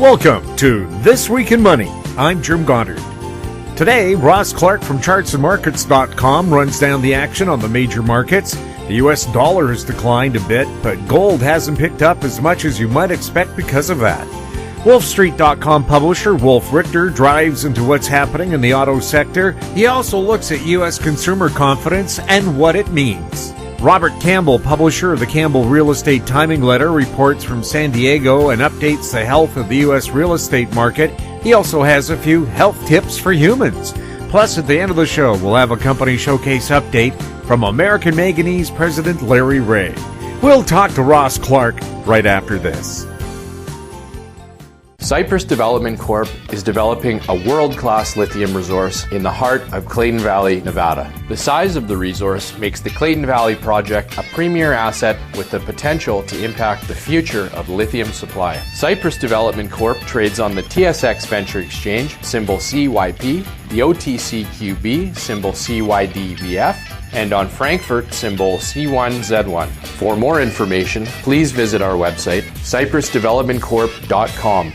Welcome to This Week in Money. I'm Jim Goddard. Today, Ross Clark from chartsandmarkets.com runs down the action on the major markets. The US dollar has declined a bit, but gold hasn't picked up as much as you might expect because of that. WolfStreet.com publisher Wolf Richter dives into what's happening in the auto sector. He also looks at U.S. consumer confidence and what it means. Robert Campbell, publisher of the Campbell Real Estate Timing Letter, reports from San Diego and updates the health of the U.S. real estate market. He also has a few health tips for humans. Plus, at the end of the show, we'll have a company showcase update from American Manganese President Larry Reaugh. We'll talk to Ross Clark right after this. Cypress Development Corp. is developing a world-class lithium resource in the heart of Clayton Valley, Nevada. The size of the resource makes the Clayton Valley project a premier asset with the potential to impact the future of lithium supply. Cypress Development Corp. trades on the TSX Venture Exchange, symbol CYP, the OTCQB, symbol CYDVF, and on Frankfurt, symbol C1Z1. For more information, please visit our website, cypressdevelopmentcorp.com.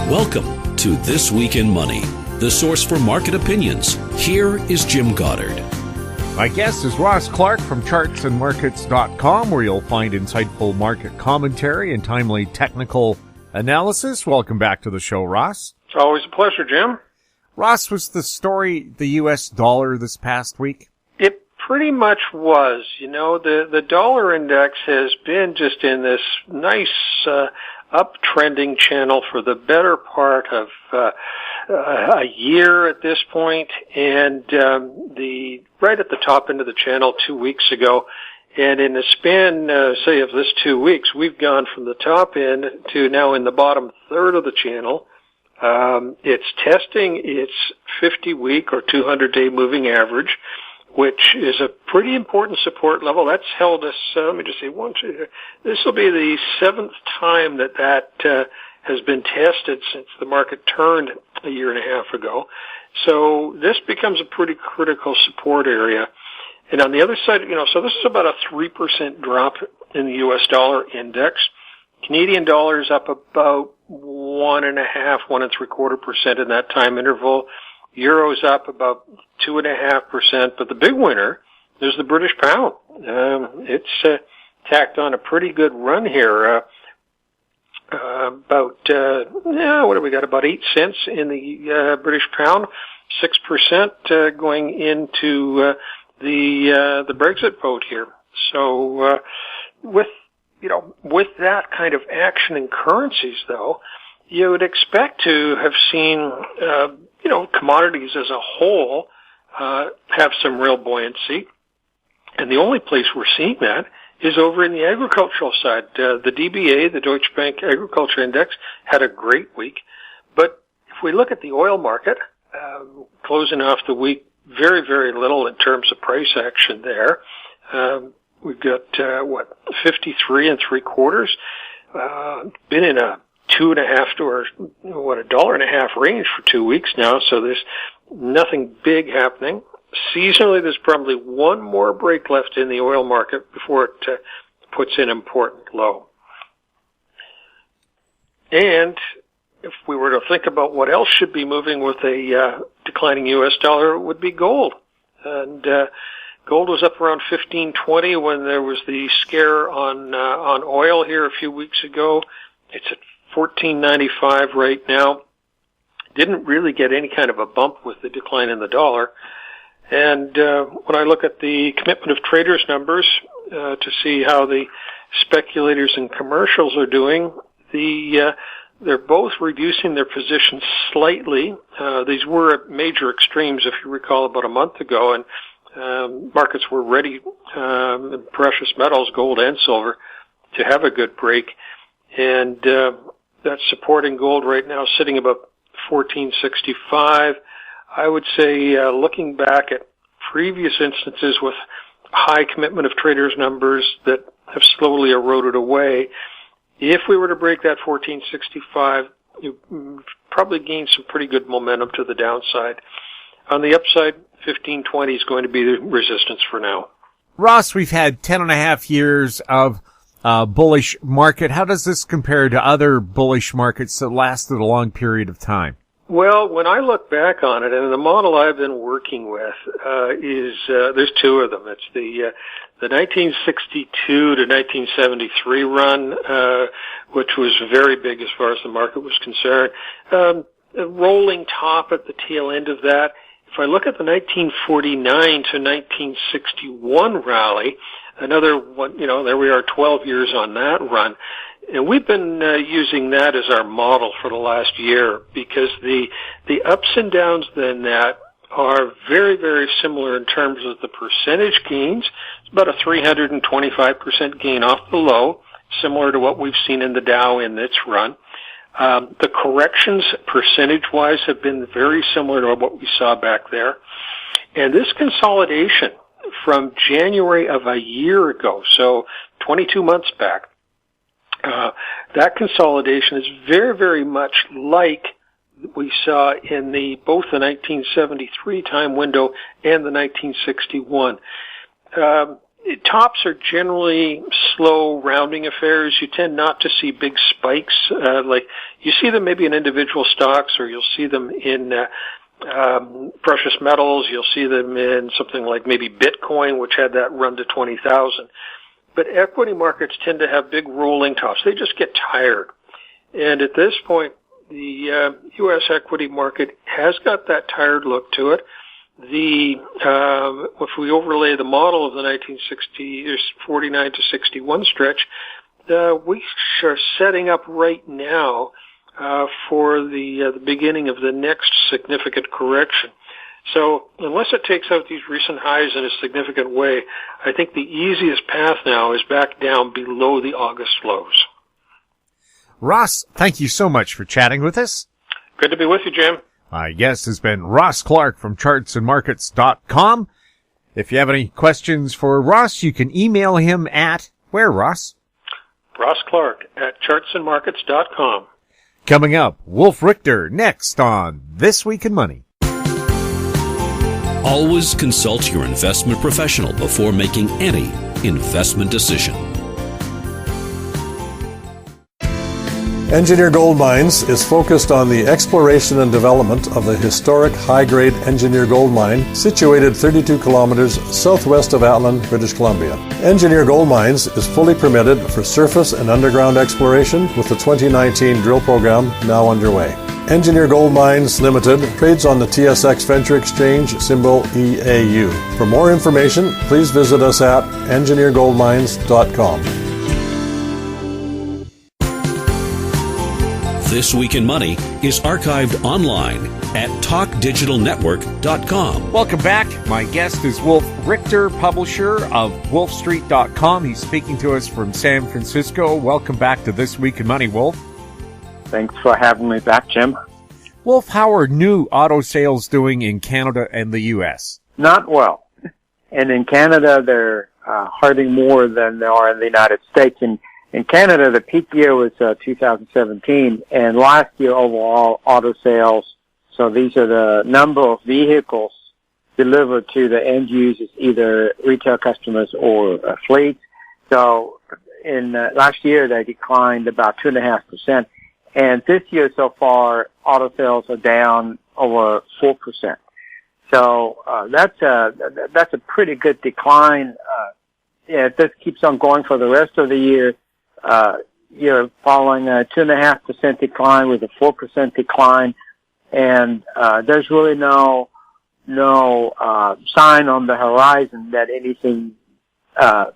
Welcome to This Week in Money, the source for market opinions. Here is Jim Goddard. My guest is Ross Clark from chartsandmarkets.com, where you'll find insightful market commentary and timely technical analysis. Welcome back to the show, Ross. It's always a pleasure, Jim. Ross, was the story the U.S. dollar this past week? It pretty much was. You know, the dollar index has been just in this nice uptrending channel for the better part of a year at this point, and right at the top end of the channel 2 weeks ago. And in the span, say, of this 2 weeks, we've gone from the top end to now in the bottom third of the channel. It's testing its 50-week or 200-day moving average, which is a pretty important support level. That's held us, let me just say, this will be the seventh time that has been tested since the market turned a year and a half ago. So this becomes a pretty critical support area. And on the other side, so this is about a 3% drop in the U.S. dollar index. Canadian dollar is up about 1.75% in that time interval. Euro's up about 2.5%, but the big winner is the British pound. It's tacked on a pretty good run here. What do we got? About 8 cents in the British pound, 6% going into the Brexit vote here. So with that kind of action in currencies, though, you would expect to have seen commodities as a whole have some real buoyancy. And the only place we're seeing that is over in the agricultural side. The DBA, the Deutsche Bank Agriculture Index, had a great week. But if we look at the oil market, closing off the week, very, very little in terms of price action there. We've got, 53 3/4. Been in a $2.50 to $1.50 range for 2 weeks now, so there's nothing big happening. Seasonally, there's probably one more break left in the oil market before it puts in important low. And if we were to think about what else should be moving with a declining U.S. dollar, it would be gold. And gold was up around $15.20 when there was the scare on oil here a few weeks ago. It's at $14.95 right now. Didn't really get any kind of a bump with the decline in the dollar. And when I look at the commitment of traders numbers to see how the speculators and commercials are doing, they're both reducing their positions slightly. These were at major extremes, if you recall, about a month ago, and markets were ready in precious metals, gold and silver, to have a good break. And that's supporting gold right now, sitting about $14.65. I would say, looking back at previous instances with high commitment of traders numbers that have slowly eroded away, if we were to break that $14.65, you probably gain some pretty good momentum to the downside. On the upside, $15.20 is going to be the resistance for now. Ross, we've had 10.5 years of bullish market. How does this compare to other bullish markets that lasted a long period of time? Well, when I look back on it, and the model I've been working with there's two of them. It's the 1962 to 1973 run, which was very big as far as the market was concerned. A rolling top at the tail end of that. If I look at the 1949 to 1961 rally, another one, there we are 12 years on that run. And we've been using that as our model for the last year because the ups and downs in that are very, very similar in terms of the percentage gains. It's about a 325% gain off the low, similar to what we've seen in the Dow in its run. The corrections percentage-wise have been very similar to what we saw back there. And this consolidation from January of a year ago, so 22 months back, that consolidation is very, very much like we saw in both the 1973 time window and the 1961. Tops are generally slow rounding affairs. You tend not to see big spikes. Like you see them maybe in individual stocks, or you'll see them in precious metals. You'll see them in something like maybe Bitcoin, which had that run to 20,000. But equity markets tend to have big rolling tops. They just get tired. And at this point, the U.S. equity market has got that tired look to it. If we overlay the model of the 49 to 61 stretch, we are setting up right now for the beginning of the next significant correction. So unless it takes out these recent highs in a significant way, I think the easiest path now is back down below the August lows. Ross, thank you so much for chatting with us. Good to be with you, Jim. My guest has been Ross Clark from chartsandmarkets.com. If you have any questions for Ross, you can email him at where, Ross? Ross Clark at chartsandmarkets.com. Coming up, Wolf Richter next on This Week in Money. Always consult your investment professional before making any investment decision. Engineer Gold Mines is focused on the exploration and development of the historic high-grade Engineer Gold Mine situated 32 kilometers southwest of Atlan, British Columbia. Engineer Gold Mines is fully permitted for surface and underground exploration with the 2019 drill program now underway. Engineer Gold Mines Limited trades on the TSX Venture Exchange, symbol EAU. For more information, please visit us at engineergoldmines.com. This Week in Money is archived online at talkdigitalnetwork.com. Welcome back. My guest is Wolf Richter, publisher of wolfstreet.com. He's speaking to us from San Francisco. Welcome back to This Week in Money, Wolf. Thanks for having me back, Jim. Wolf, how are new auto sales doing in Canada and the U.S.? Not well. And in Canada, they're hurting more than they are in the United States. In Canada, the peak year was 2017, and last year overall auto sales, so these are the number of vehicles delivered to the end users, either retail customers or fleets. So in last year, they declined about 2.5%. And this year so far, auto sales are down over 4%. So that's a pretty good decline. If this keeps on going for the rest of the year, you're following a 2.5% decline with a 4% decline, and there's really no sign on the horizon that anything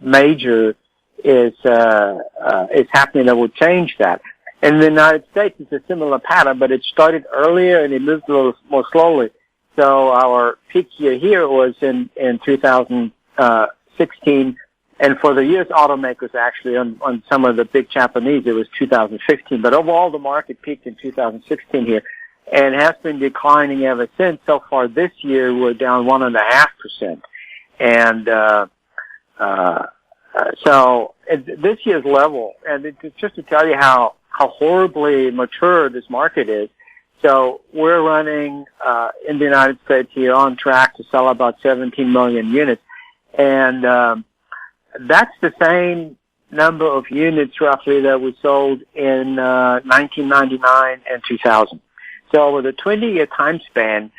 major is happening that will change that. In the United States, it's a similar pattern, but it started earlier and it moved a little more slowly. So our peak year here was in 2016, and for the U.S. automakers, actually, on some of the big Japanese, it was 2015. But overall, the market peaked in 2016 here, and has been declining ever since. So far this year, we're down 1.5%, and so this year's level, and it's just to tell you how horribly mature this market is. So we're running in the United States here on track to sell about 17 million units, and that's the same number of units roughly that we sold in 1999 and 2000. So over the 20-year time span,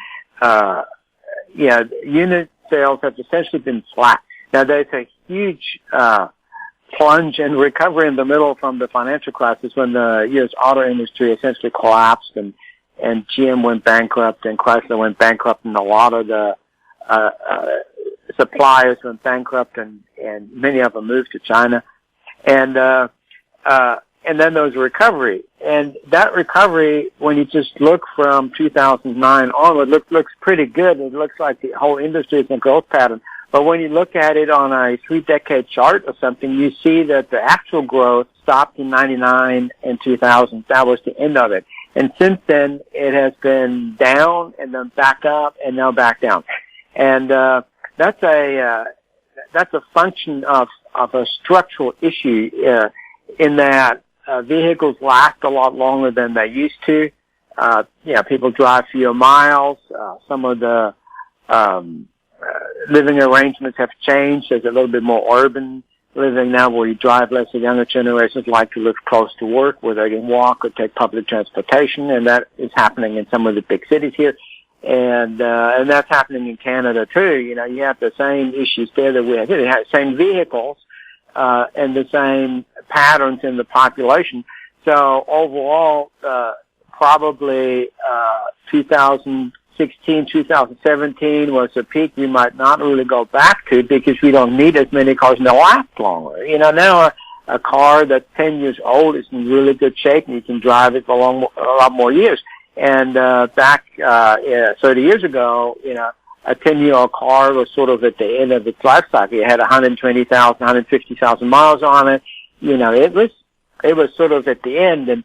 unit sales have essentially been flat. Now there's a huge plunge and recovery in the middle from the financial crisis when the U.S. auto industry essentially collapsed and GM went bankrupt and Chrysler went bankrupt and a lot of the suppliers went bankrupt and many of them moved to China. And then there was a recovery. And that recovery, when you just look from 2009 onward, looks pretty good. It looks like the whole industry is in a growth pattern. But when you look at it on a 3-decade chart or something, you see that the actual growth stopped in 99 and 2000. That was the end of it. And since then, it has been down and then back up and now back down. And that's a function of a structural issue in that vehicles last a lot longer than they used to. People drive fewer miles. Some of the living arrangements have changed. There's a little bit more urban living now where you drive less. The younger generations like to live close to work where they can walk or take public transportation, and that is happening in some of the big cities here. And that's happening in Canada too. You have the same issues there that we have here. They have the same vehicles, and the same patterns in the population. So overall, probably, 2016, 2017 was a peak we might not really go back to because we don't need as many cars and they'll last longer. Now a car that's 10 years old is in really good shape and you can drive it for a lot more years. And back 30 years ago, a 10-year-old car was sort of at the end of its life cycle. It had 120,000, 150,000 miles on it. It was sort of at the end, and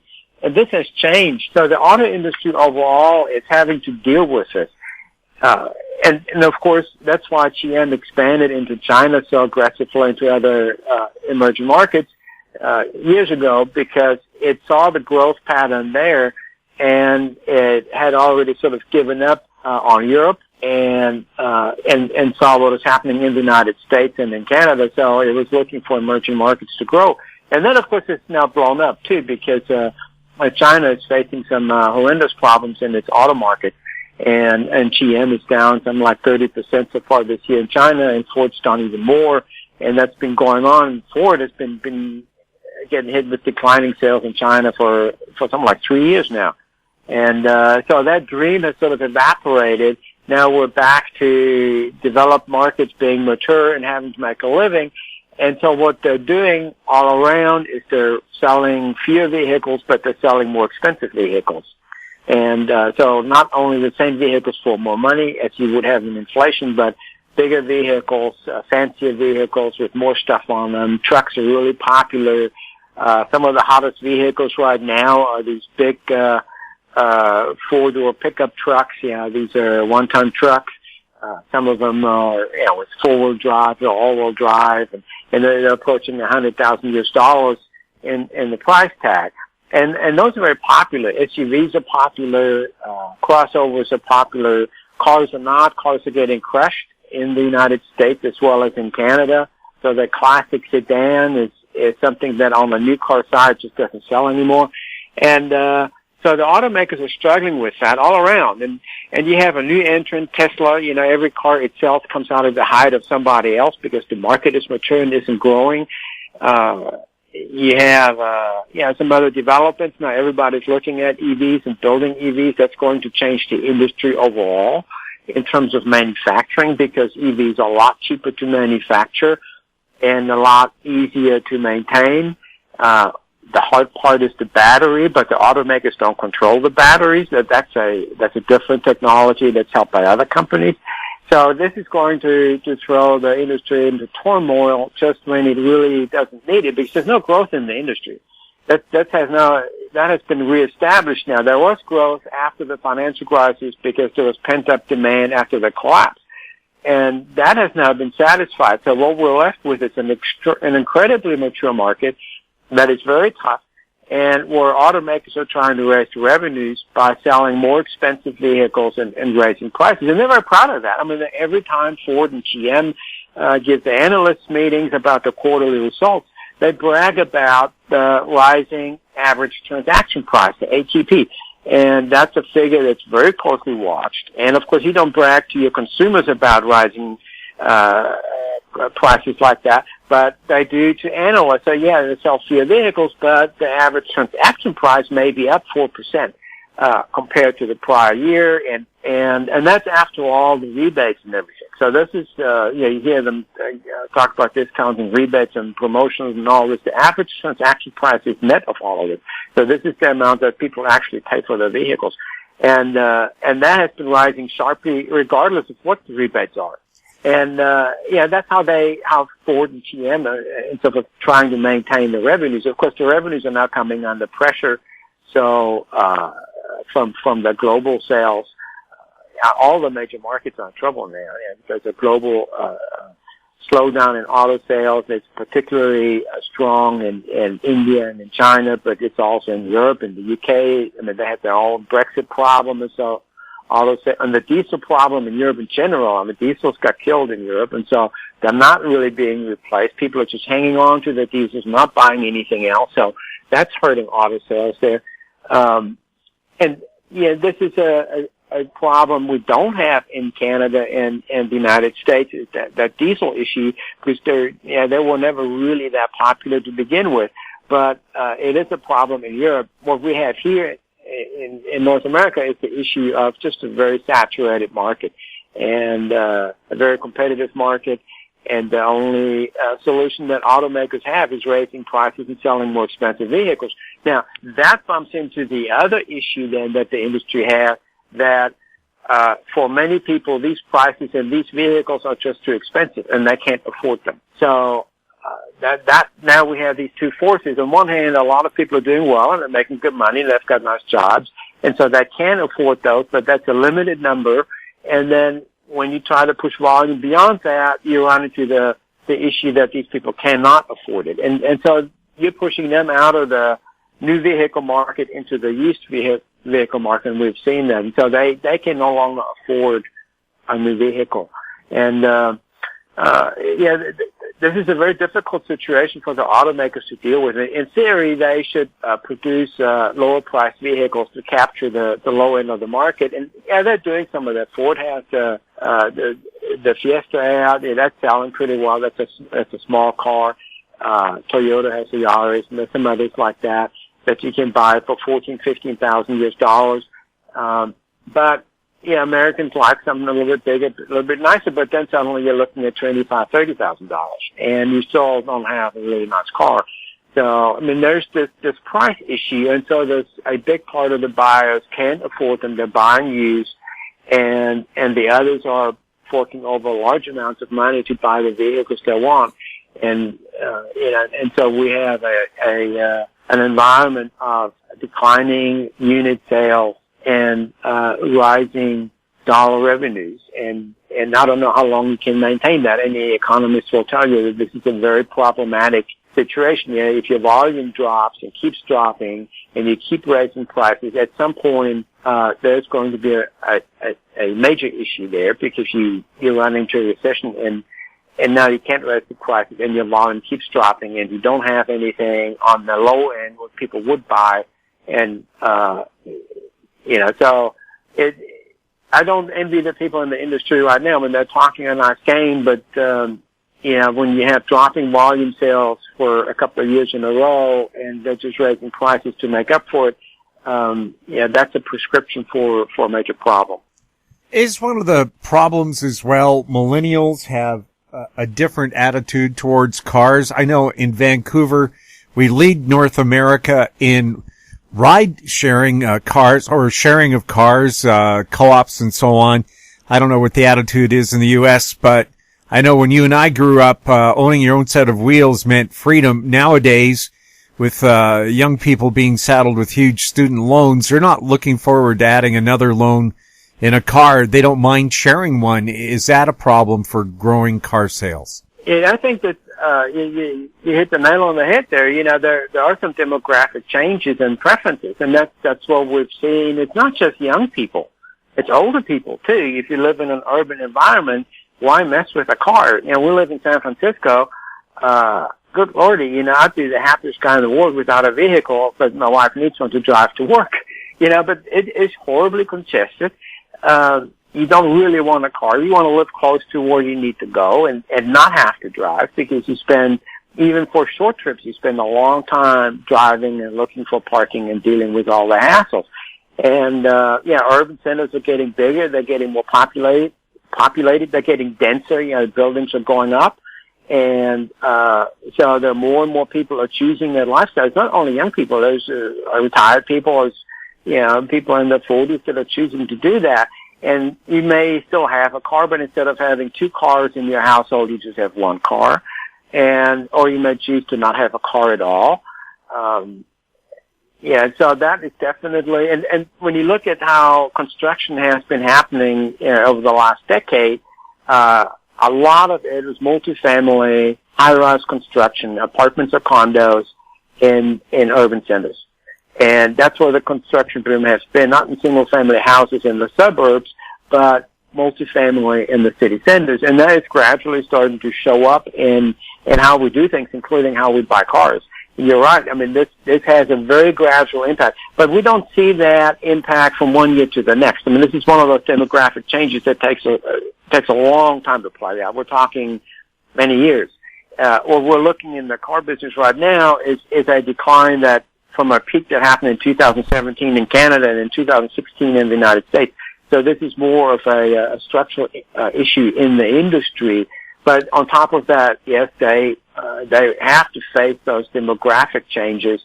this has changed. So the auto industry overall is having to deal with this. And of course, that's why GM expanded into China so aggressively into other emerging markets years ago, because it saw the growth pattern there, and it had already sort of given up on Europe and saw what was happening in the United States and in Canada. So it was looking for emerging markets to grow. And then, of course, it's now blown up too, because China is facing some horrendous problems in its auto market, and GM is down something like 30% so far this year in China, and Ford's down even more, and that's been going on. Ford has been getting hit with declining sales in China for something like 3 years now. And so that dream has sort of evaporated. Now we're back to developed markets being mature and having to make a living. And so what they're doing all around is they're selling fewer vehicles, but they're selling more expensive vehicles. And so not only the same vehicles for more money as you would have in inflation, but bigger vehicles, fancier vehicles with more stuff on them. Trucks are really popular. Some of the hottest vehicles right now are these big four-door pickup trucks. These are one-ton trucks. Some of them are, with four-wheel drive or all-wheel drive, and they're approaching $100,000 in the price tag. And those are very popular. SUVs are popular. Crossovers are popular. Cars are not. Cars are getting crushed in the United States as well as in Canada. So the classic sedan is something that on the new car side just doesn't sell anymore. And so the automakers are struggling with that all around. And you have a new entrant, Tesla. Every car itself comes out of the hide of somebody else because the market is mature and isn't growing. You have some other developments. Now everybody's looking at EVs and building EVs. That's going to change the industry overall in terms of manufacturing, because EVs are a lot cheaper to manufacture and a lot easier to maintain. The hard part is the battery, but the automakers don't control the batteries. That's a different technology that's helped by other companies. So this is going to throw the industry into turmoil just when it really doesn't need it, because there's no growth in the industry. That has been reestablished now. There was growth after the financial crisis because there was pent-up demand after the collapse. And that has now been satisfied. So what we're left with is an incredibly mature market that is very tough, and where automakers are trying to raise revenues by selling more expensive vehicles and raising prices. And they're very proud of that. I mean, every time Ford and GM give the analyst meetings about the quarterly results, they brag about the rising average transaction price, the ATP. And that's a figure that's very closely watched. And of course, you don't brag to your consumers about rising prices like that, but they do to analysts. So yeah, they sell fewer vehicles, but the average transaction price may be up 4% compared to the prior year, and that's after all the rebates and everything. So this is you hear them talk about discounts and rebates and promotions and all this. The average transaction price is net of all of it. So this is the amount that people actually pay for their vehicles, and that has been rising sharply regardless of what the rebates are. And that's how Ford and GM instead of trying to maintain the revenues. Of course, the revenues are now coming under pressure. So from the global sales, all the major markets are in trouble now. And there's a global slowdown in auto sales. It's particularly strong in India and in China, but it's also in Europe and the UK. I mean, they have their own Brexit problem, and so and the diesel problem in Europe in general. I mean, diesels got killed in Europe, and so they're not really being replaced. People are just hanging on to their diesels, not buying anything else. So that's hurting auto sales there. This is a problem we don't have in Canada and the United States, is that diesel issue, because they were never really that popular to begin with. But it is a problem in Europe. What we have here in North America is the issue of just a very saturated market and a very competitive market. And the only solution that automakers have is raising prices and selling more expensive vehicles. Now, that bumps into the other issue then that the industry has, that for many people, these prices and these vehicles are just too expensive and they can't afford them. So that now we have these two forces. On one hand, a lot of people are doing well and they're making good money and they've got nice jobs, and so they can afford those, but that's a limited number. And then when you try to push volume beyond that, you run into the issue that these people cannot afford it. And so you're pushing them out of the new vehicle market into the used vehicle market, and we've seen that. And so they can no longer afford a new vehicle. And this is a very difficult situation for the automakers to deal with. In theory, they should produce lower priced vehicles to capture the low end of the market. And they're doing some of that. Ford has the Fiesta out. That's selling pretty well. That's a small car. Toyota has the Yaris, and there's some others like that you can buy for $14,000-$15,000 US. But Americans like something a little bit bigger, a little bit nicer, but then suddenly you're looking at $25,000-$30,000, and you still don't have a really nice car. So, I mean, there's this price issue, and so there's a big part of the buyers can't afford them. They're buying used, and the others are forking over large amounts of money to buy the vehicles they want. And, and so we have an environment of declining unit sales and rising dollar revenues, and I don't know how long you can maintain that. Any economist will tell you that this is a very problematic situation. If your volume drops and keeps dropping, and you keep raising prices, at some point there's going to be a major issue there, because you run into a recession, and now you can't raise the prices, and your volume keeps dropping, and you don't have anything on the low end what people would buy, and so I don't envy the people in the industry right now. I mean, they're talking a nice game, but, when you have dropping volume sales for a couple of years in a row and they're just raising prices to make up for it, that's a prescription for a major problem. Is one of the problems as well, millennials have a different attitude towards cars. I know in Vancouver, we lead North America in ride sharing cars, or sharing of cars, co-ops and so on. I don't know what the attitude is in the U.S., but I know when you and I grew up, owning your own set of wheels meant freedom. Nowadays, with young people being saddled with huge student loans, they're not looking forward to adding another loan in a car. They don't mind sharing one. Is that a problem for growing car sales? Yeah, I think that you hit the nail on the head there. There are some demographic changes and preferences, and that's what we've seen. It's not just young people; it's older people too. If you live in an urban environment, why mess with a car? We live in San Francisco. good lordy, I'd be the happiest guy in the world without a vehicle, but my wife needs one to drive to work, but it's horribly congested. You don't really want a car. You want to live close to where you need to go and not have to drive, because even for short trips, you spend a long time driving and looking for parking and dealing with all the hassles. And, urban centers are getting bigger. They're getting more populated. They're getting denser. Buildings are going up. And, so there are more and more people are choosing that lifestyle. It's not only young people. There's retired people. There's, people in their 40s that are choosing to do that. And you may still have a car, but instead of having two cars in your household, you just have one car. Or you may choose to not have a car at all. So that is definitely, and when you look at how construction has been happening over the last decade, a lot of it is multifamily, high-rise construction, apartments or condos in urban centers. And that's where the construction boom has been, not in single-family houses in the suburbs, but multifamily in the city centers. And that is gradually starting to show up in how we do things, including how we buy cars. You're right. I mean, this has a very gradual impact, but we don't see that impact from one year to the next. I mean, this is one of those demographic changes that takes a long time to play out. We're talking many years. What we're looking in the car business right now is a decline that from a peak that happened in 2017 in Canada and in 2016 in the United States. So this is more of a structural issue in the industry. But on top of that, yes, they have to face those demographic changes.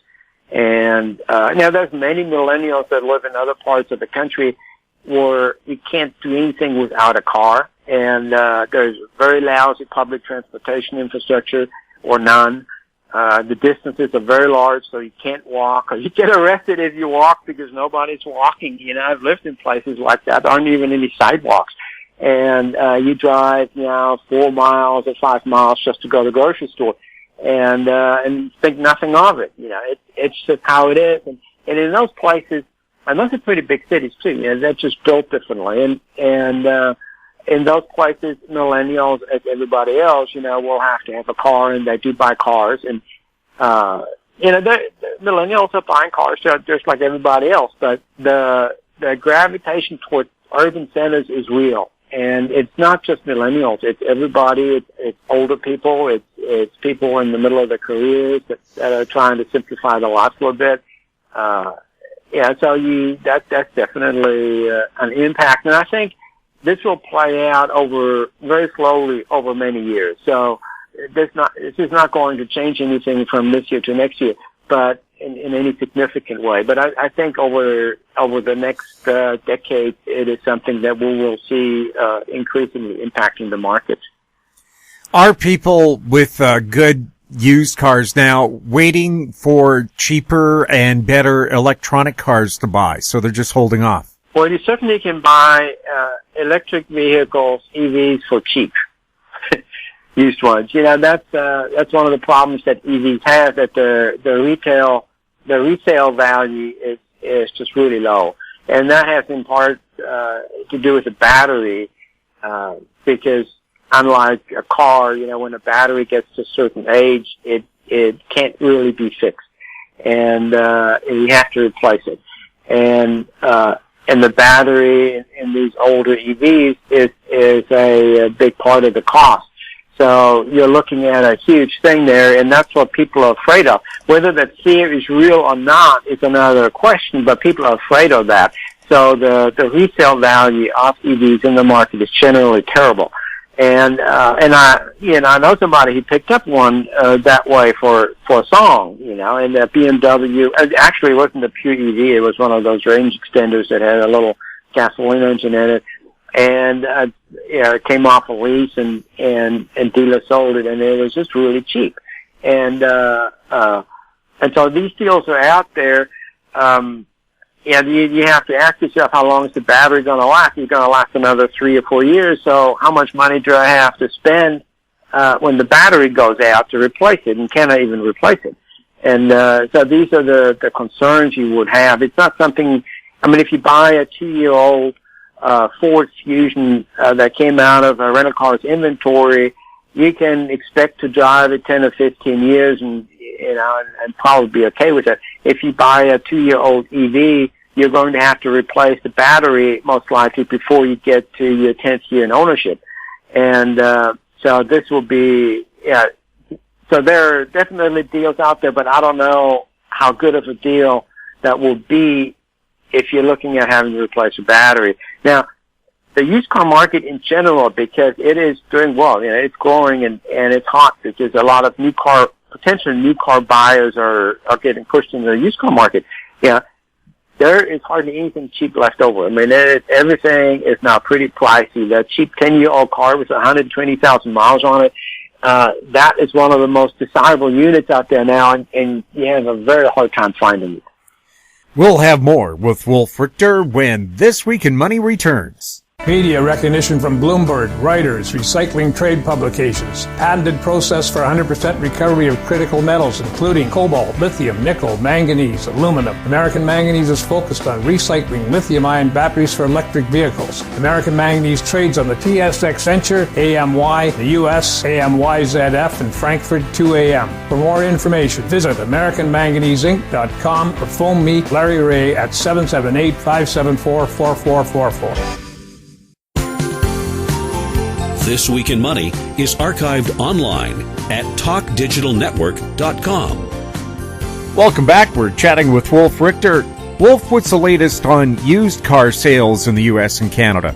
And there's many millennials that live in other parts of the country where you can't do anything without a car. And there's very lousy public transportation infrastructure or none. The distances are very large, so you can't walk, or you get arrested if you walk because nobody's walking. I've lived in places like that. There aren't even any sidewalks. And you drive, 4 miles or 5 miles just to go to the grocery store and think nothing of it. It's just how it is. And in those places, and those are pretty big cities too, they're just built differently. And in those places, millennials, as everybody else, will have to have a car, and they do buy cars. And, millennials are buying cars just like everybody else, but the gravitation towards urban centers is real. And it's not just millennials, it's everybody, it's older people, it's people in the middle of their careers that are trying to simplify their lives a little bit. So that's definitely an impact. And I think this will play out very slowly over many years. So this is not going to change anything from this year to next year, but in any significant way. But I think over the next decade, it is something that we will see increasingly impacting the market. Are people with good used cars now waiting for cheaper and better electronic cars to buy, so they're just holding off? Well, you certainly can buy electric vehicles, EVs, for cheap. Used ones. That's one of the problems that EVs have, that the resale value is just really low. And that has in part to do with the battery, because unlike a car, when a battery gets to a certain age, it can't really be fixed. And you have to replace it. And the battery in these older EVs is a big part of the cost. So you're looking at a huge thing there, and that's what people are afraid of. Whether that fear is real or not is another question, but people are afraid of that. So the resale value of EVs in the market is generally terrible. And I know somebody who picked up one that way for a song, and the BMW. Actually, it wasn't a pure EV; it was one of those range extenders that had a little gasoline engine in it, and it came off a lease, and dealer sold it, and it was just really cheap. And so these deals are out there. You have to ask yourself, how long is the battery going to last? It's going to last another 3 or 4 years. So how much money do I have to spend when the battery goes out to replace it? And can I even replace it? And so these are the concerns you would have. It's not something. If you buy a 2-year-old Ford Fusion that came out of a rental car's inventory, you can expect to drive it 10 or 15 years and probably be okay with it. If you buy a 2-year-old EV, you're going to have to replace the battery most likely before you get to your 10th year in ownership. And so this will be, so there are definitely deals out there, but I don't know how good of a deal that will be if you're looking at having to replace a battery. Now, the used car market in general, because it is doing well, it's growing and it's hot because a lot of potential new car buyers are getting pushed into the used car market. Yeah. There is hardly anything cheap left over. I mean, everything is now pretty pricey. The cheap 10-year-old car with 120,000 miles on it, that is one of the most desirable units out there now, and you have a very hard time finding it. We'll have more with Wolf Richter when This Week in Money returns. Media recognition from Bloomberg, Reuters, recycling trade publications, patented process for 100% recovery of critical metals, including cobalt, lithium, nickel, manganese, aluminum. American Manganese is focused on recycling lithium-ion batteries for electric vehicles. American Manganese trades on the TSX Venture, AMY, the US, AMY.V, and Frankfurt 2AM. For more information, visit AmericanManganeseInc.com or phone me, Larry Ray, at 778-574-4444. This Week in Money is archived online at talkdigitalnetwork.com. Welcome back. We're chatting with Wolf Richter. Wolf, what's the latest on used car sales in the U.S. and Canada?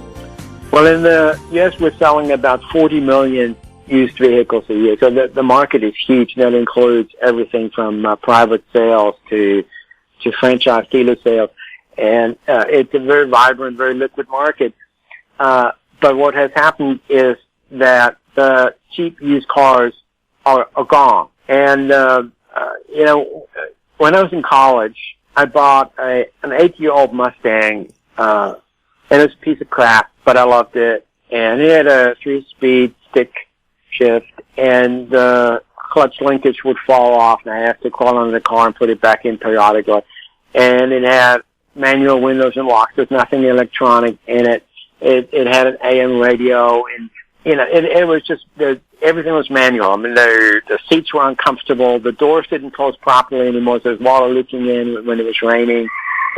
Well, in the U.S., we're selling about 40 million used vehicles a year. So the market is huge. That includes everything from private sales to franchise dealer sales. And it's a very vibrant, very liquid market. But what has happened is that the cheap used cars are gone. And, when I was in college, I bought an 8-year-old Mustang, and it was a piece of crap, but I loved it. And it had a 3-speed stick shift, and the clutch linkage would fall off, and I have to crawl under the car and put it back in periodically. And it had manual windows and locks. There's nothing electronic in it. It had an AM radio, and it was just everything was manual. I mean, the seats were uncomfortable. The doors didn't close properly anymore. So there was water leaking in when it was raining,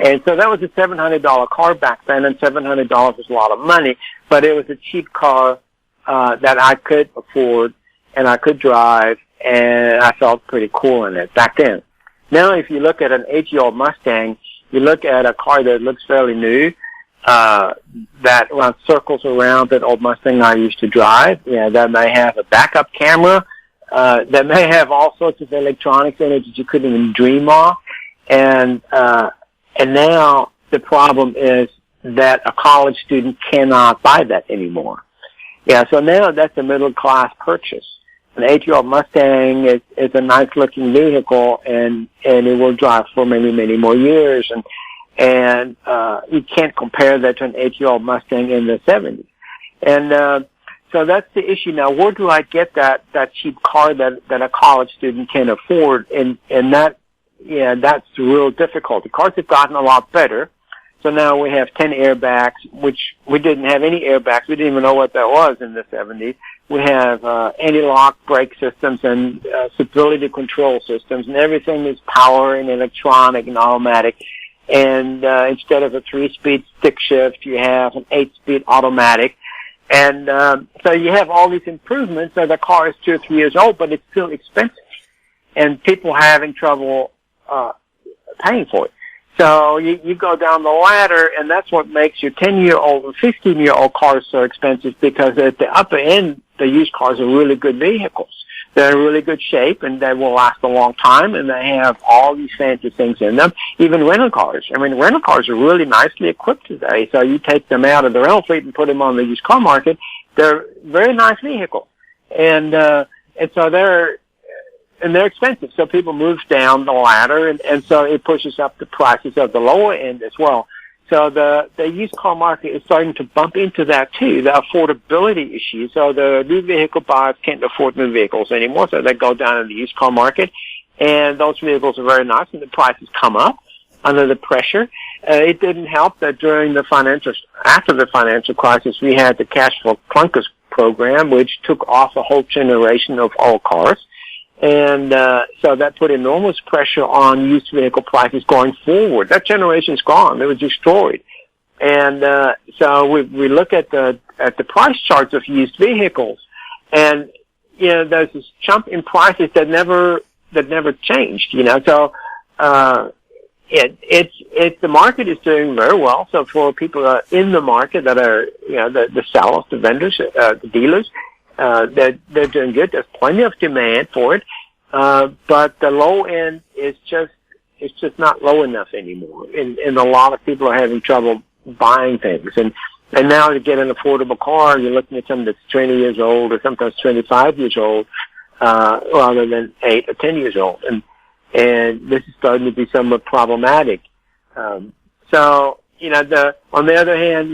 and so that was a $700 car back then. And $700 was a lot of money, but it was a cheap car that I could afford and I could drive, and I felt pretty cool in it back then. Now, if you look at an 8-year-old Mustang, you look at a car that looks fairly new. That runs circles around that old Mustang I used to drive. That may have a backup camera, that may have all sorts of electronics in it that you couldn't even dream of. And now the problem is that a college student cannot buy that anymore. So now that's a middle class purchase. An 8-year-old Mustang is a nice looking vehicle, and it will drive for many, many more years. And you can't compare that to an 8-year-old Mustang in the 70s. And so that's the issue now. Where do I get that cheap car that a college student can afford? And that's the real difficulty. Cars have gotten a lot better. So now we have 10 airbags, which we didn't have any airbags. We didn't even know what that was in the 70s. We have anti-lock brake systems and stability control systems, and everything is power and electronic and automatic. And instead of a 3-speed stick shift, you have an 8-speed automatic. And so you have all these improvements. So the car is 2 or 3 years old, but it's still expensive. And people are having trouble paying for it. So you go down the ladder, and that's what makes your 10-year-old and 15-year-old cars so expensive, because at the upper end, the used cars are really good vehicles. They're in really good shape, and they will last a long time, and they have all these fancy things in them. Even rental cars. I mean, rental cars are really nicely equipped today. So you take them out of the rental fleet and put them on the used car market. They're very nice vehicles. And so they're expensive. So people move down the ladder, and so it pushes up the prices of the lower end as well. So the used car market is starting to bump into that too, the affordability issue. So the new vehicle buyers can't afford new vehicles anymore, so they go down in the used car market, and those vehicles are very nice, and the prices come up under the pressure. It didn't help that after the financial crisis, we had the cash flow clunkers program, which took off a whole generation of old cars. And so that put enormous pressure on used vehicle prices going forward. That generation's gone. It was destroyed. And so we look at the price charts of used vehicles, and there's this jump in prices that never changed. So the market is doing very well. So for people in the market that are the sellers, the vendors, the dealers, they're doing good. There's plenty of demand for it, but the low end is just not low enough anymore, and a lot of people are having trouble buying things. And now to get an affordable car, you're looking at something that's 20 years old or sometimes 25 years old, rather than 8 or 10 years old. And this is starting to be somewhat problematic. So, on the other hand,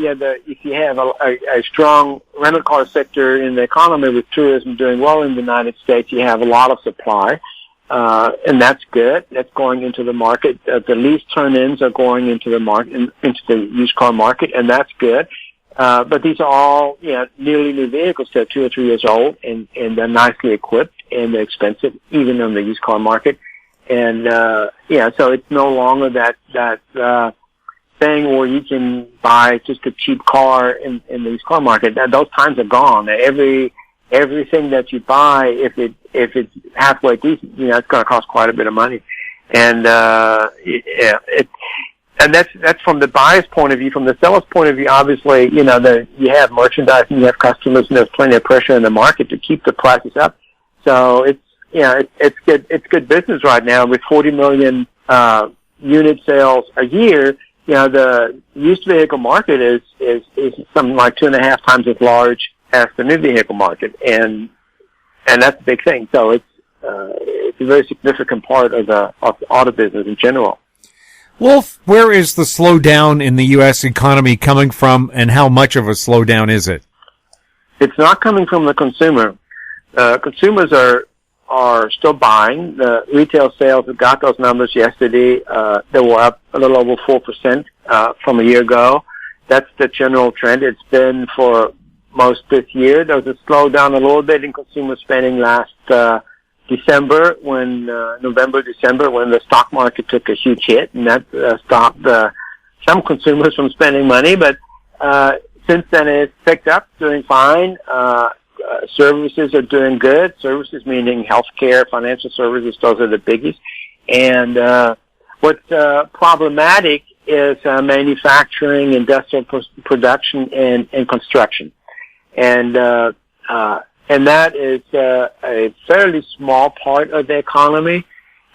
if you have a strong rental car sector in the economy with tourism doing well in the United States, you have a lot of supply. And that's good. That's going into the market. The lease turn-ins are going into the market, into the used car market, and that's good. But these are all, nearly new vehicles. They're 2 or 3 years old, and they're nicely equipped, and they're expensive, even on the used car market. And, so it's no longer that thing where you can buy just a cheap car in the used car market. Those times are gone. Everything that you buy, if it's halfway decent, it's going to cost quite a bit of money. And, and that's from the buyer's point of view. From the seller's point of view, obviously, you have merchandise and you have customers, and there's plenty of pressure in the market to keep the prices up. So it's good business right now with 40 million, unit sales a year. The used vehicle market is something like 2.5 times as large as the new vehicle market, and that's a big thing. So it's a very significant part of the auto business in general. Wolf, where is the slowdown in the U.S. economy coming from, and how much of a slowdown is it? It's not coming from the consumer. Consumers are still buying. The retail sales, we got those numbers yesterday. They were up a little over 4% from a year ago. That's the general trend. It's been for most this year. There was a slowdown a little bit in consumer spending last December, November, December, when the stock market took a huge hit, and that stopped some consumers from spending money. But since then, it's picked up, doing fine. Services are doing good. Services meaning healthcare, financial services; those are the biggies. And what's problematic is manufacturing, industrial production, and construction. And that is a fairly small part of the economy,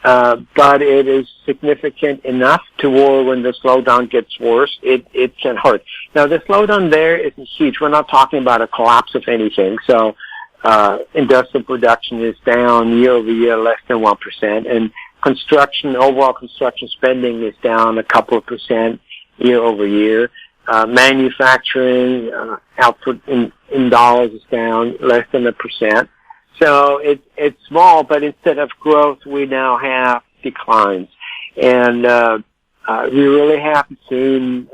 but it is significant enough to where when the slowdown gets worse, it can hurt. Now, the slowdown there isn't huge. We're not talking about a collapse of anything. So industrial production is down year over year less than 1%, and overall construction spending is down a couple of percent year over year. Manufacturing output in dollars is down less than 1%. So it's small, but instead of growth, we now have declines. And we really haven't seen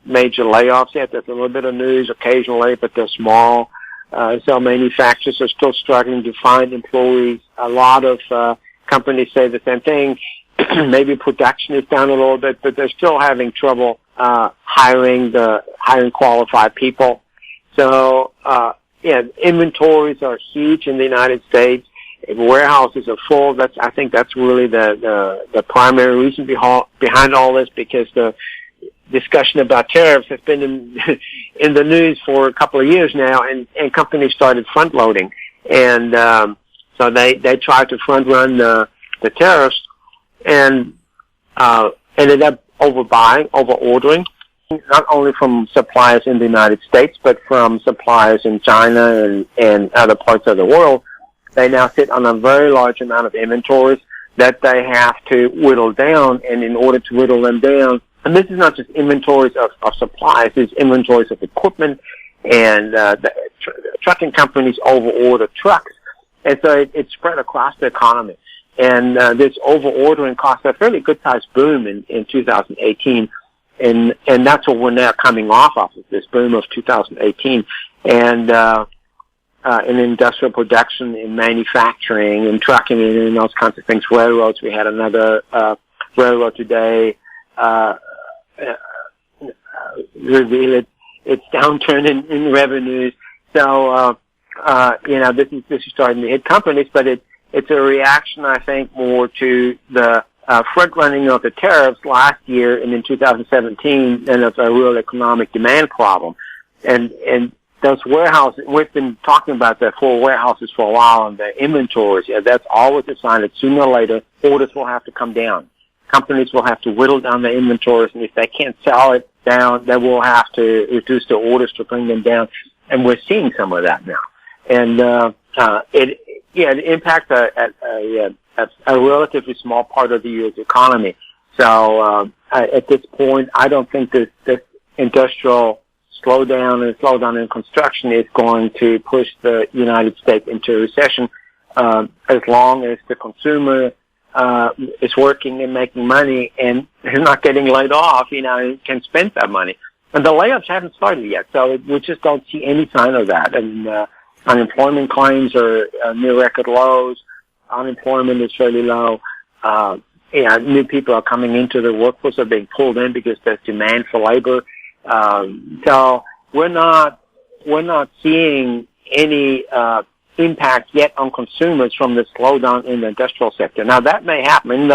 major layoffs yet. There's a little bit of news occasionally, but they're small. So manufacturers are still struggling to find employees. A lot of companies say the same thing. Maybe production is down a little bit, but they're still having trouble hiring qualified people. So inventories are huge in the United States. Warehouses are full. I think that's really the primary reason behind all this, because the discussion about tariffs has been in the news for a couple of years now, and companies started front loading, and so they tried to front run the tariffs, and ended up overbuying, over ordering, not only from suppliers in the United States, but from suppliers in China and other parts of the world. They now sit on a very large amount of inventories that they have to whittle down, and in order to whittle them down, and this is not just inventories of supplies, it's inventories of equipment, and the trucking companies overorder trucks, and so it's spread across the economy. And this over-ordering caused a fairly good-sized boom in 2018, and that's what we're now coming off of, this boom of 2018. And in industrial production, in manufacturing, in trucking, and those kinds of things. Railroads, we had another railroad today reveal its downturn in revenues. So, this is starting to hit companies, but it's a reaction, I think, more to the front running of the tariffs last year and in 2017, and it's a real economic demand problem. And those warehouses, we've been talking about the full warehouses for a while, and the inventories, that's always a sign that sooner or later orders will have to come down. Companies will have to whittle down their inventories, and if they can't sell it down, they will have to reduce their orders to bring them down. And we're seeing some of that now. And it impacts a relatively small part of the U.S. economy. So at this point, I don't think this industrial slowdown in construction is going to push the United States into a recession, as long as the consumer is working and making money and is not getting laid off, can spend that money. And the layoffs haven't started yet, so we just don't see any sign of that. And unemployment claims are near record lows. Unemployment is fairly low. New people are coming into the workforce, are being pulled in because there's demand for labor. So we're not seeing any impact yet on consumers from the slowdown in the industrial sector. Now that may happen.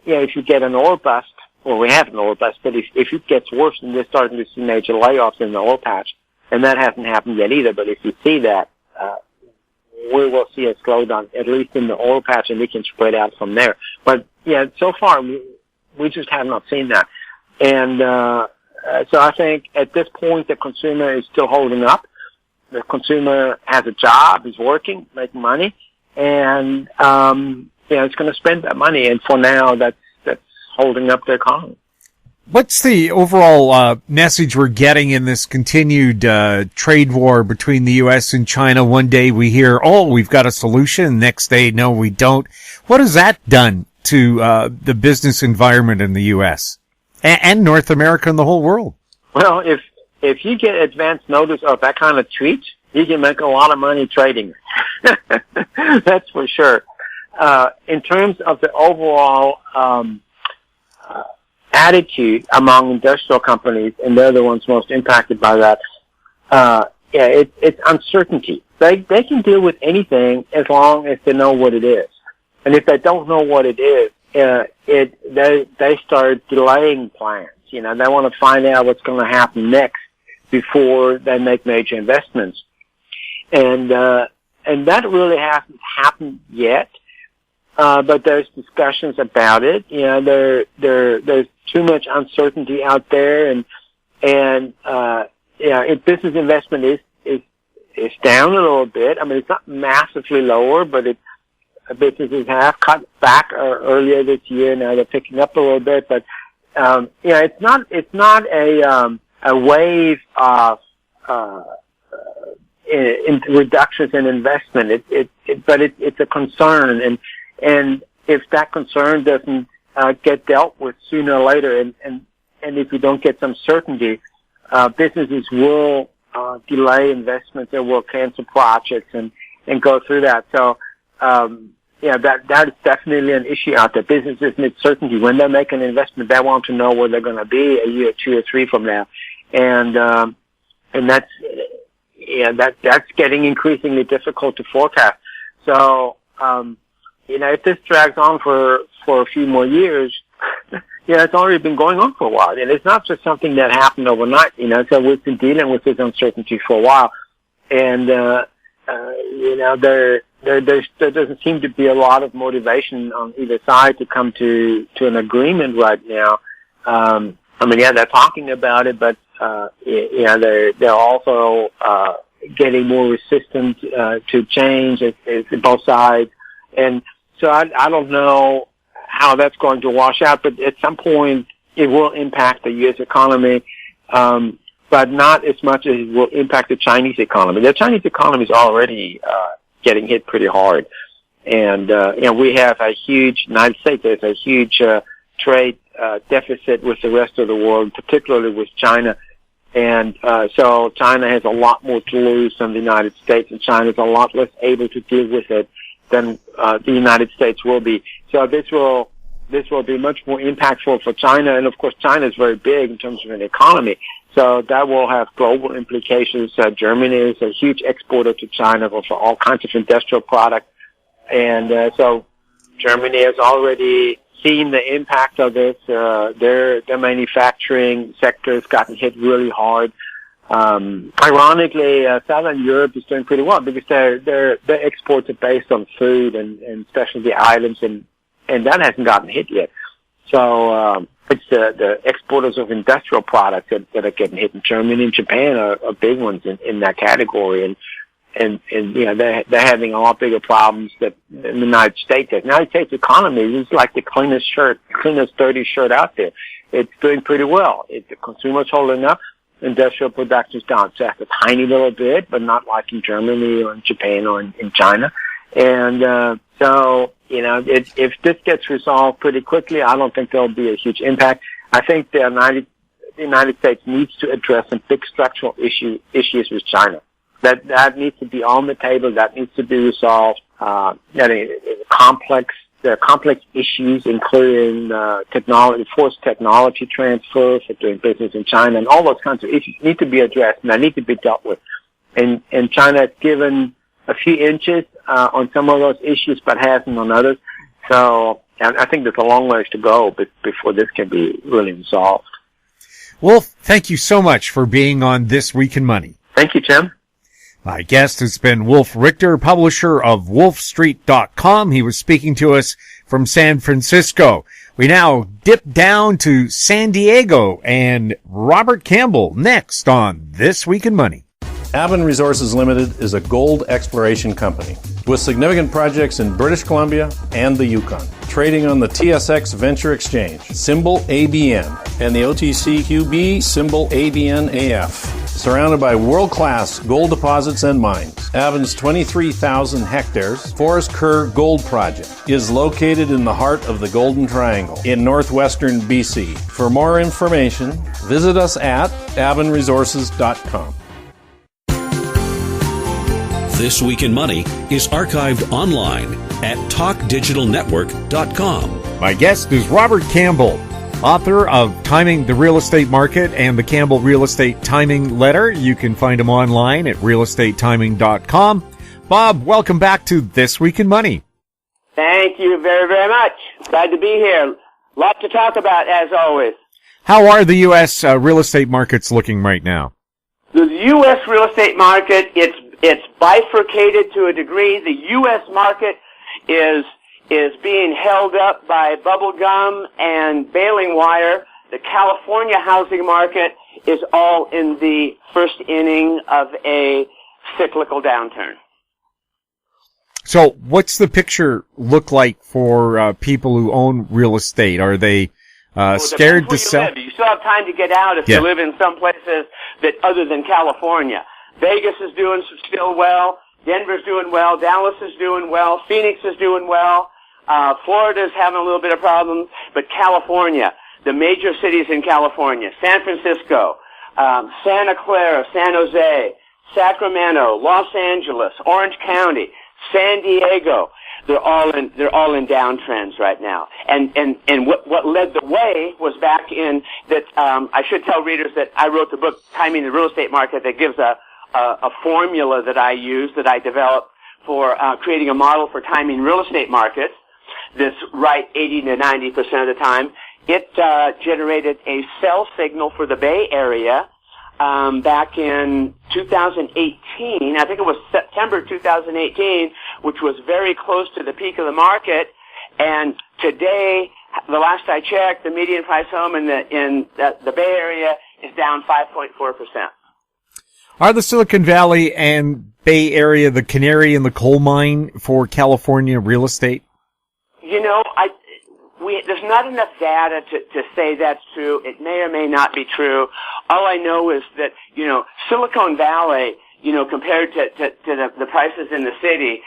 If you get an oil bust, well, we have an oil bust, but if it gets worse and we're starting to see major layoffs in the oil patch, and that hasn't happened yet either, but if you see that, we will see a slowdown, at least in the oil patch, and we can spread out from there. But so far we just have not seen that. And so I think at this point the consumer is still holding up. The consumer has a job, is working, making money, and it's going to spend that money. And for now, that's holding up the economy. What's the overall message we're getting in this continued trade war between the U.S. and China? One day we hear, we've got a solution. Next day, no, we don't. What has that done to the business environment in the U.S. and North America and the whole world? Well, if you get advance notice of that kind of tweet, you can make a lot of money trading. That's for sure. In terms of the overall attitude among industrial companies, and they're the ones most impacted by that, it's uncertainty. They can deal with anything as long as they know what it is. And if they don't know what it is, they start delaying plans. They want to find out what's going to happen next before they make major investments. And that really hasn't happened yet. But there's discussions about it. There's too much uncertainty out there, and business investment is down a little bit. I mean, it's not massively lower, but businesses have cut back earlier this year. Now they're picking up a little bit, but it's not a wave of in reductions in investment. But it's a concern, and if that concern doesn't get dealt with sooner or later, and if we don't get some certainty, businesses will delay investments, they will cancel projects and go through that. So that is definitely an issue out there. Businesses need certainty. When they make an investment, they want to know where they're going to be a year, 2 or 3 from now, and that's getting increasingly difficult to forecast. So if this drags on for a few more years, it's already been going on for a while. And it's not just something that happened overnight, so we've been dealing with this uncertainty for a while. And, there doesn't seem to be a lot of motivation on either side to come to an agreement right now. They're talking about it, but, they're also, getting more resistant, to change at both sides. And so I don't know how that's going to wash out, but at some point it will impact the U.S. economy, but not as much as it will impact the Chinese economy. The Chinese economy is already getting hit pretty hard. And we have a huge, United States has a huge trade deficit with the rest of the world, particularly with China. And so China has a lot more to lose than the United States, and China is a lot less able to deal with it than the United States will be. So this will be much more impactful for China, and of course China is very big in terms of an economy. So that will have global implications. Germany is a huge exporter to China for all kinds of industrial products. And so Germany has already seen the impact of this. Their manufacturing sector has gotten hit really hard. Ironically, Southern Europe is doing pretty well because their exports are based on food and specialty items, and that hasn't gotten hit yet. So it's the exporters of industrial products that are getting hit. And Germany and Japan are big ones in that category. And you know, they're having a lot bigger problems that in the United States. The United States economy is like the cleanest dirty shirt out there. It's doing pretty well. The consumer's holding up. Industrial production's down just a tiny little bit, but not like in Germany or in Japan or in China. And so, you know, if this gets resolved pretty quickly, I don't think there'll be a huge impact. I think the United States needs to address some big structural issues with China. That needs to be on the table. That needs to be resolved. There are complex issues, including forced technology transfer for doing business in China, and all those kinds of issues need to be addressed, and they need to be dealt with. And China has given a few inches on some of those issues, but hasn't on others. So I think there's a long ways to go before this can be really resolved. Wolf, thank you so much for being on This Week in Money. Thank you, Tim. My guest has been Wolf Richter, publisher of wolfstreet.com. He was speaking to us from San Francisco. We now dip down to San Diego and Robert Campbell next on This Week in Money. AMY.V Resources Limited is a gold exploration company with significant projects in British Columbia and the Yukon, trading on the TSX Venture Exchange, symbol ABN, and the OTCQB, symbol ABNAF. Surrounded by world-class gold deposits and mines, AMY.V's 23,000 hectares Forest Kerr Gold Project is located in the heart of the Golden Triangle in northwestern BC. For more information, visit us at AMYresources.com. This Week in Money is archived online at talkdigitalnetwork.com. My guest is Robert Campbell, author of Timing the Real Estate Market and the Campbell Real Estate Timing Letter. You can find him online at realestatetiming.com. Bob, welcome back to This Week in Money. Thank you very, very much. Glad to be here. Lot to talk about, as always. How are the U.S. Real estate markets looking right now? The U.S. real estate market, it's bifurcated to a degree. The U.S. market is being held up by bubble gum and baling wire. The California housing market is all in the first inning of a cyclical downturn. So what's the picture look like for people who own real estate? Are they scared to sell? You still have time to get out if you live in some places that other than California. Vegas is doing still well. Denver's doing well. Dallas is doing well. Phoenix is doing well. Florida's having a little bit of problems. But California, the major cities in California, San Francisco, Santa Clara, San Jose, Sacramento, Los Angeles, Orange County, San Diego, they're all in downtrends right now. And what led the way was back in that, I should tell readers that I wrote the book, Timing the Real Estate Market, that gives a formula that I use, that I developed for creating a model for timing real estate markets that's right 80 to 90% of the time. It generated a sell signal for the Bay Area back in 2018. I think it was September 2018, which was very close to the peak of the market. And today, the last I checked, the median price home in the Bay Area is down 5.4%. Are the Silicon Valley and Bay Area the canary in the coal mine for California real estate? You know, there's not enough data to say that's true. It may or may not be true. All I know is that, you know, Silicon Valley, you know, compared to the prices in the city,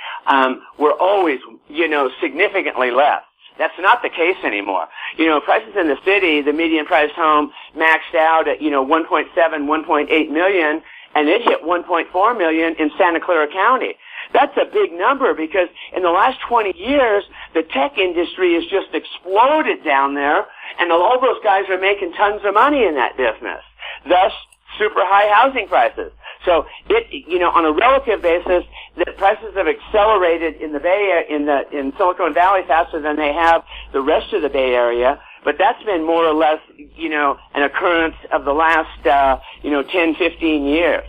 were always, you know, significantly less. That's not the case anymore. Prices in the city, the median priced home maxed out at, 1.7, 1.8 million, and it hit 1.4 million in Santa Clara County. That's a big number because in the last 20 years, the tech industry has just exploded down there, and all those guys are making tons of money in that business. Thus, super high housing prices. So on a relative basis, the prices have accelerated in the Bay in Silicon Valley faster than they have the rest of the Bay Area. But that's been more or less, an occurrence of the last, 10, 15 years.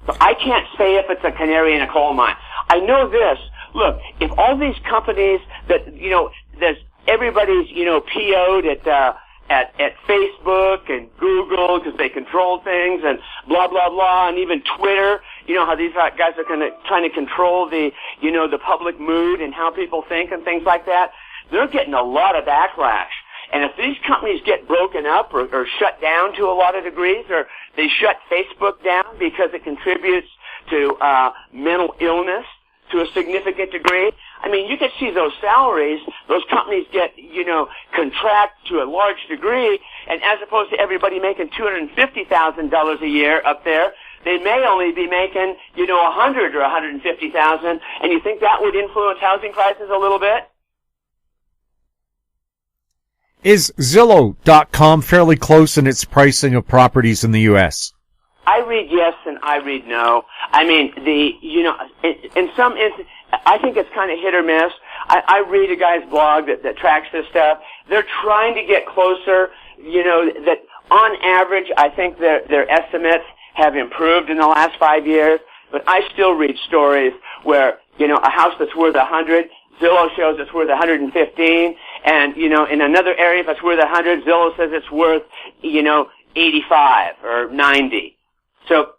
So I can't say if it's a canary in a coal mine. I know this. Look, if all these companies that, there's everybody's, PO'd at Facebook and Google because they control things and blah, blah, blah, and even Twitter, how these guys are trying to control the public mood and how people think and things like that. They're getting a lot of backlash. And if these companies get broken up or shut down to a lot of degrees, or they shut Facebook down because it contributes to mental illness to a significant degree, I mean, you could see those salaries, those companies get, contract to a large degree, and as opposed to everybody making $250,000 a year up there, they may only be making, $100,000 or $150,000, and you think that would influence housing prices a little bit? Is Zillow.com fairly close in its pricing of properties in the U.S.? I read yes and I read no. I mean, in some instances, I think it's kind of hit or miss. I read a guy's blog that tracks this stuff. They're trying to get closer, that on average, I think their estimates have improved in the last 5 years, but I still read stories where, a house that's worth 100, Zillow shows it's worth 115, and, in another area, if it's worth 100, Zillow says it's worth, 85 or 90. So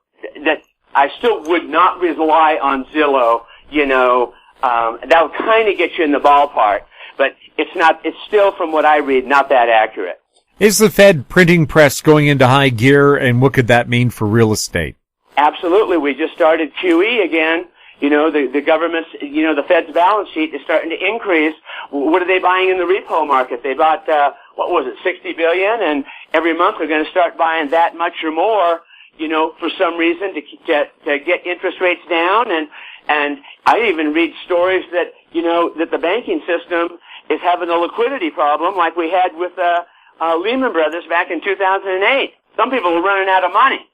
that I still would not rely on Zillow, that would kind of get you in the ballpark, but it's still, from what I read, not that accurate. Is the Fed printing press going into high gear, and what could that mean for real estate? Absolutely. We just started QE again. The government's, the Fed's balance sheet is starting to increase. What are they buying in the repo market? They bought, $60 billion, and every month they're going to start buying that much or more, for some reason to get interest rates down. And I even read stories that, that the banking system is having a liquidity problem like we had with, Lehman Brothers back in 2008. Some people are running out of money.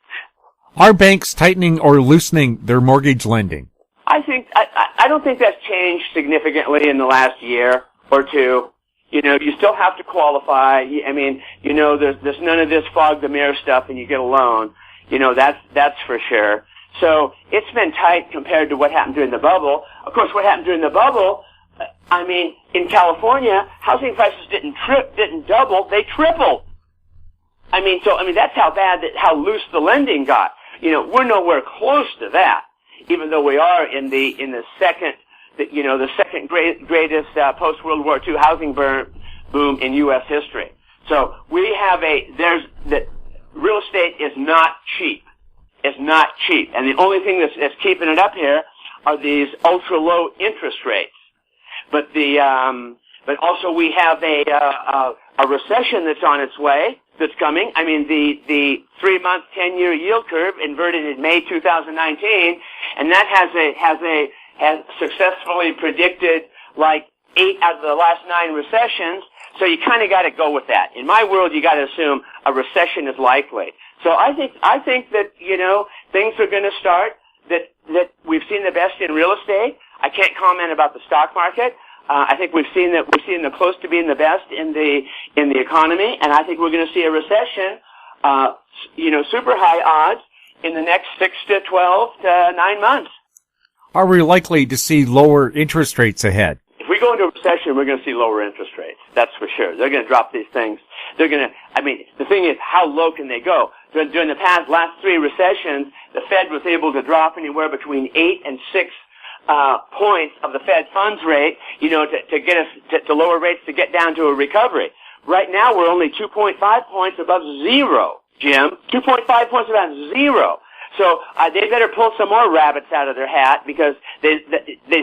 Are banks tightening or loosening their mortgage lending? I don't think that's changed significantly in the last year or two. You still have to qualify. I mean, there's none of this fog the mirror stuff and you get a loan. That's for sure. So it's been tight compared to what happened during the bubble. Of course, what happened during the bubble, in California, housing prices didn't double, they tripled. That's how loose the lending got. We're nowhere close to that, even though we are in the second greatest post-World War II housing boom in U.S. history. So we have real estate is not cheap. It's not cheap. And the only thing that's keeping it up here are these ultra low interest rates. But also we have a recession that's on its way, that's coming. I mean, the 3-month, 10-year yield curve inverted in May 2019, and that has successfully predicted like 8 out of the last 9 recessions. So you kind of got to go with that. In my world, you got to assume a recession is likely. So I think that things are going to start. That we've seen the best in real estate. I can't comment about the stock market. I think we've seen the close to being the best in the economy, and I think we're going to see a recession. Super high odds in the next 6 to 12 to 9 months. Are we likely to see lower interest rates ahead? If we go into a recession, we're going to see lower interest rates. That's for sure. They're going to drop these things. The thing is, how low can they go? During the last 3 recessions, the Fed was able to drop anywhere between 8 and 6 points of the Fed funds rate, to get us to lower rates to get down to a recovery. Right now, we're only 2.5 points above zero, Jim. 2.5 points above zero. So they better pull some more rabbits out of their hat because they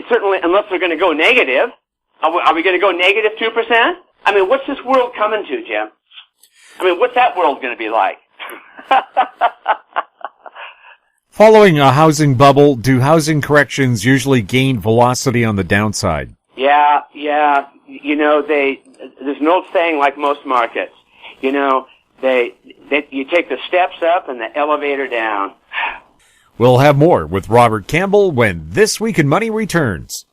certainly, unless they're going to go negative, Are we going to go negative 2%? I mean, what's this world coming to, Jim? I mean, what's that world going to be like? Following a housing bubble, do housing corrections usually gain velocity on the downside? Yeah. You know, there's an old saying like most markets. You know, you take the steps up and the elevator down. We'll have more with Robert Campbell when This Week in Money returns.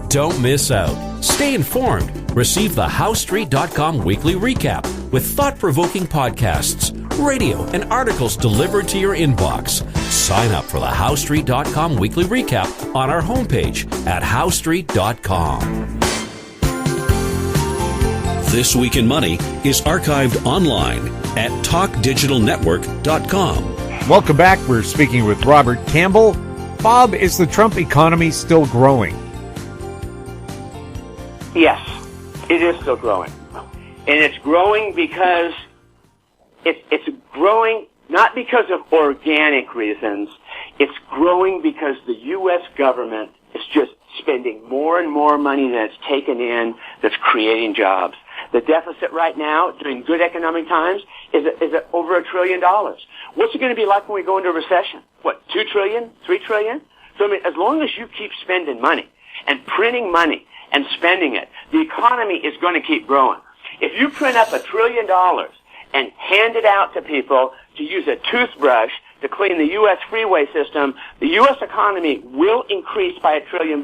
Don't miss out. Stay informed. Receive the HowStreet.com weekly recap with thought-provoking podcasts, radio, and articles delivered to your inbox. Sign up for the HowStreet.com weekly recap on our homepage at HowStreet.com. This Week in Money is archived online at TalkDigitalNetwork.com. Welcome back. We're speaking with Robert Campbell. Bob, is the Trump economy still growing? Yes, it is still growing. And it's growing because it's growing not because of organic reasons. It's growing because the U.S. government is just spending more and more money than it's taken in that's creating jobs. The deficit right now, during good economic times, is at over $1 trillion. What's it going to be like when we go into a recession? What, $2 trillion, $3 trillion? So, I mean, as long as you keep spending money and printing money and spending it, the economy is going to keep growing. If you print up $1 trillion and hand it out to people to use a toothbrush to clean the U.S. freeway system, the U.S. economy will increase by $1 trillion.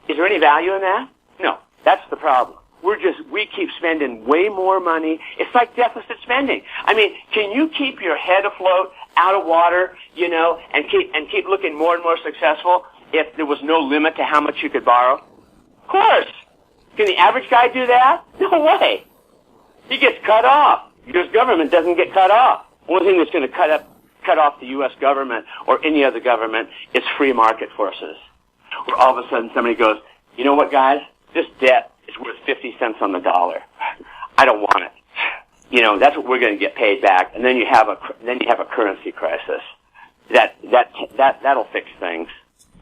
Is there any value in that? No. That's the problem. We keep spending way more money. It's like deficit spending. I mean, can you keep your head afloat out of water, you know, and keep looking more and more successful if there was no limit to how much you could borrow? Of course. Can the average guy do that? No way. He gets cut off. U.S. government doesn't get cut off. Only thing that's going to cut off the U.S. government or any other government is free market forces. Where all of a sudden somebody goes, you know what, guys? This debt is worth 50 cents on the dollar. I don't want it. You know, that's what we're going to get paid back. And then you have a currency crisis. That'll fix things.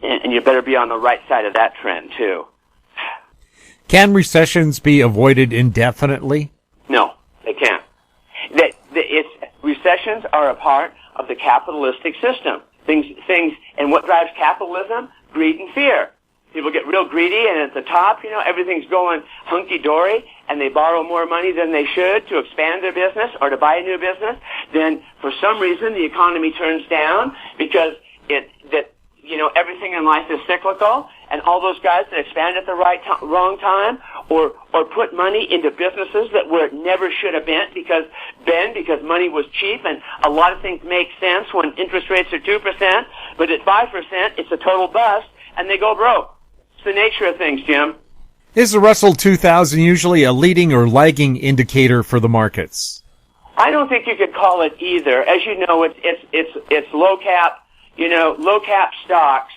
And you better be on the right side of that trend too. Can recessions be avoided indefinitely? No, they can't. Recessions are a part of the capitalistic system. Things, and what drives capitalism? Greed and fear. People get real greedy, and at the top, you know, everything's going hunky-dory, and they borrow more money than they should to expand their business or to buy a new business. Then, for some reason, the economy turns down because everything in life is cyclical, and all those guys that expand at the wrong time or put money into businesses that where it never should have been because money was cheap, and a lot of things make sense when interest rates are 2%, but at 5%, it's a total bust, and they go broke. It's the nature of things, Jim. Is the Russell 2000 usually a leading or lagging indicator for the markets? I don't think you could call it either. As you know, it's low cap stocks,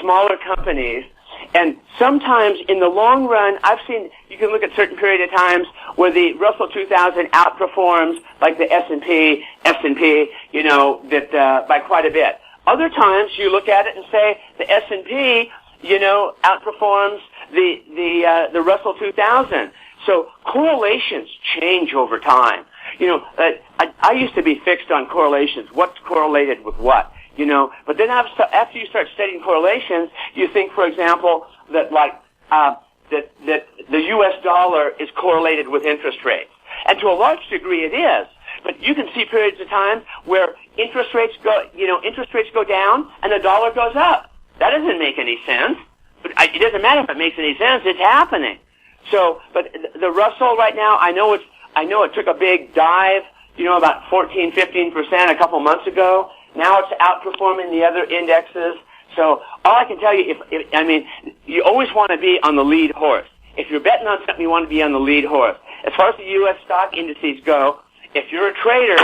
smaller companies, and sometimes in the long run, I've seen, you can look at certain period of times where the Russell 2000 outperforms like the S&P, by quite a bit. Other times you look at it and say the S&P, outperforms the Russell 2000. So correlations change over time. I used to be fixed on correlations. What's correlated with what? But then after you start studying correlations, you think, for example, that that the U.S. dollar is correlated with interest rates. And to a large degree it is. But you can see periods of time where interest rates go down and the dollar goes up. That doesn't make any sense. But it doesn't matter if it makes any sense. It's happening. So, but the Russell right now, I know it took a big dive, about 14, 15% a couple months ago. Now it's outperforming the other indexes. So all I can tell you, you always want to be on the lead horse. If you're betting on something, you want to be on the lead horse. As far as the U.S. stock indices go, if you're a trader,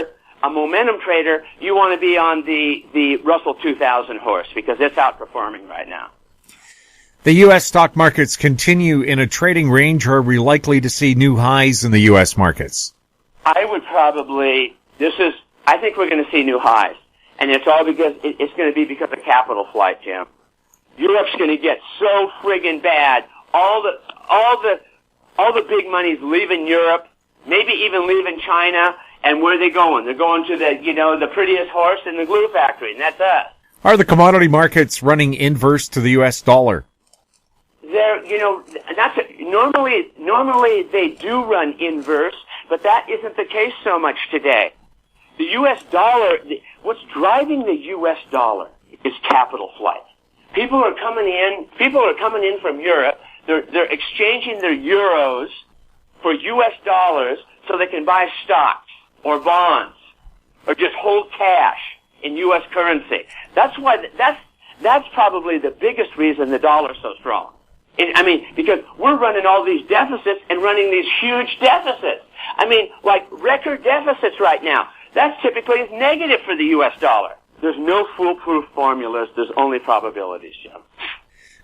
a momentum trader, you want to be on the Russell 2000 horse because it's outperforming right now. The U.S. stock markets continue in a trading range, or are we likely to see new highs in the U.S. markets? I think we're going to see new highs. And it's all because, it's going to be because of capital flight, Jim. Europe's going to get so friggin' bad. All the big money's leaving Europe, maybe even leaving China. And where are they going? They're going to the prettiest horse in the glue factory, and that's us. Are the commodity markets running inverse to the U.S. dollar? Normally they do run inverse, but that isn't the case so much today. The U.S. dollar, what's driving the U.S. dollar is capital flight. People are coming in from Europe. They're exchanging their euros for U.S. dollars so they can buy stocks or bonds or just hold cash in U.S. currency. That's probably the biggest reason the dollar's so strong. Because we're running all these deficits and running these huge deficits. Like record deficits right now. That's typically negative for the U.S. dollar. There's no foolproof formulas. There's only probabilities, Jim.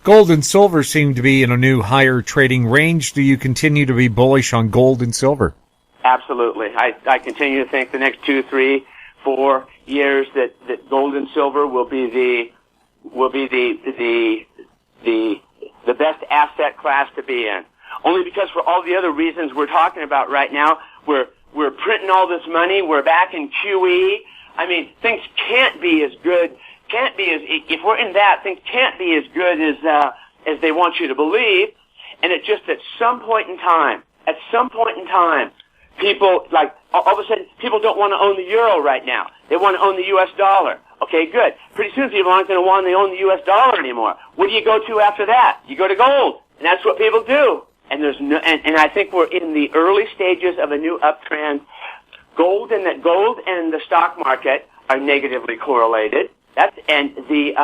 Gold and silver seem to be in a new higher trading range. Do you continue to be bullish on gold and silver? Absolutely. I continue to think the next 2, 3, 4 years that gold and silver will be the best asset class to be in. Only because for all the other reasons we're talking about right now, we're printing all this money, we're back in QE. Things can't be as good, if we're in that, things can't be as good as they want you to believe. And it just at some point in time, people, all of a sudden, people don't want to own the euro right now. They want to own the U.S. dollar. Okay, good. Pretty soon people aren't going to want to own the U.S. dollar anymore. What do you go to after that? You go to gold. And that's what people do. And and I think we're in the early stages of a new uptrend. Gold and the stock market are negatively correlated. And the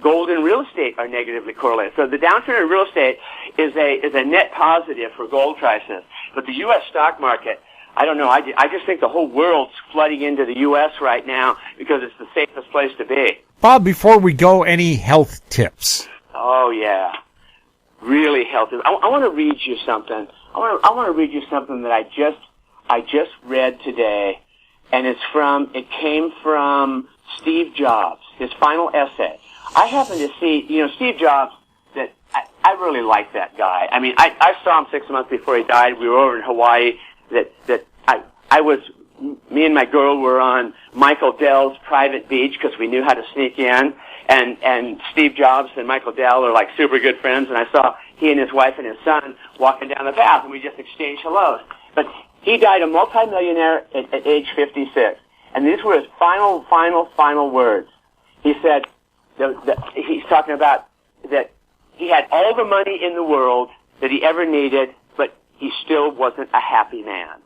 gold and real estate are negatively correlated. So the downturn in real estate is a net positive for gold prices. But the U.S. stock market, I don't know. I just think the whole world's flooding into the U.S. right now because it's the safest place to be. Bob, before we go, any health tips? Oh yeah, really healthy. I want to read you something. I want to read you something that I just read today, and it came from Steve Jobs, his final essay. I happen to see, Steve Jobs. That I really like that guy. I saw him 6 months before he died. We were over in Hawaii. Me and my girl were on Michael Dell's private beach because we knew how to sneak in, and Steve Jobs and Michael Dell are like super good friends, and I saw he and his wife and his son walking down the path, and we just exchanged hellos. But he died a multimillionaire at age 56, and these were his final words. He said, he's talking about that he had all the money in the world that he ever needed, but he still wasn't a happy man.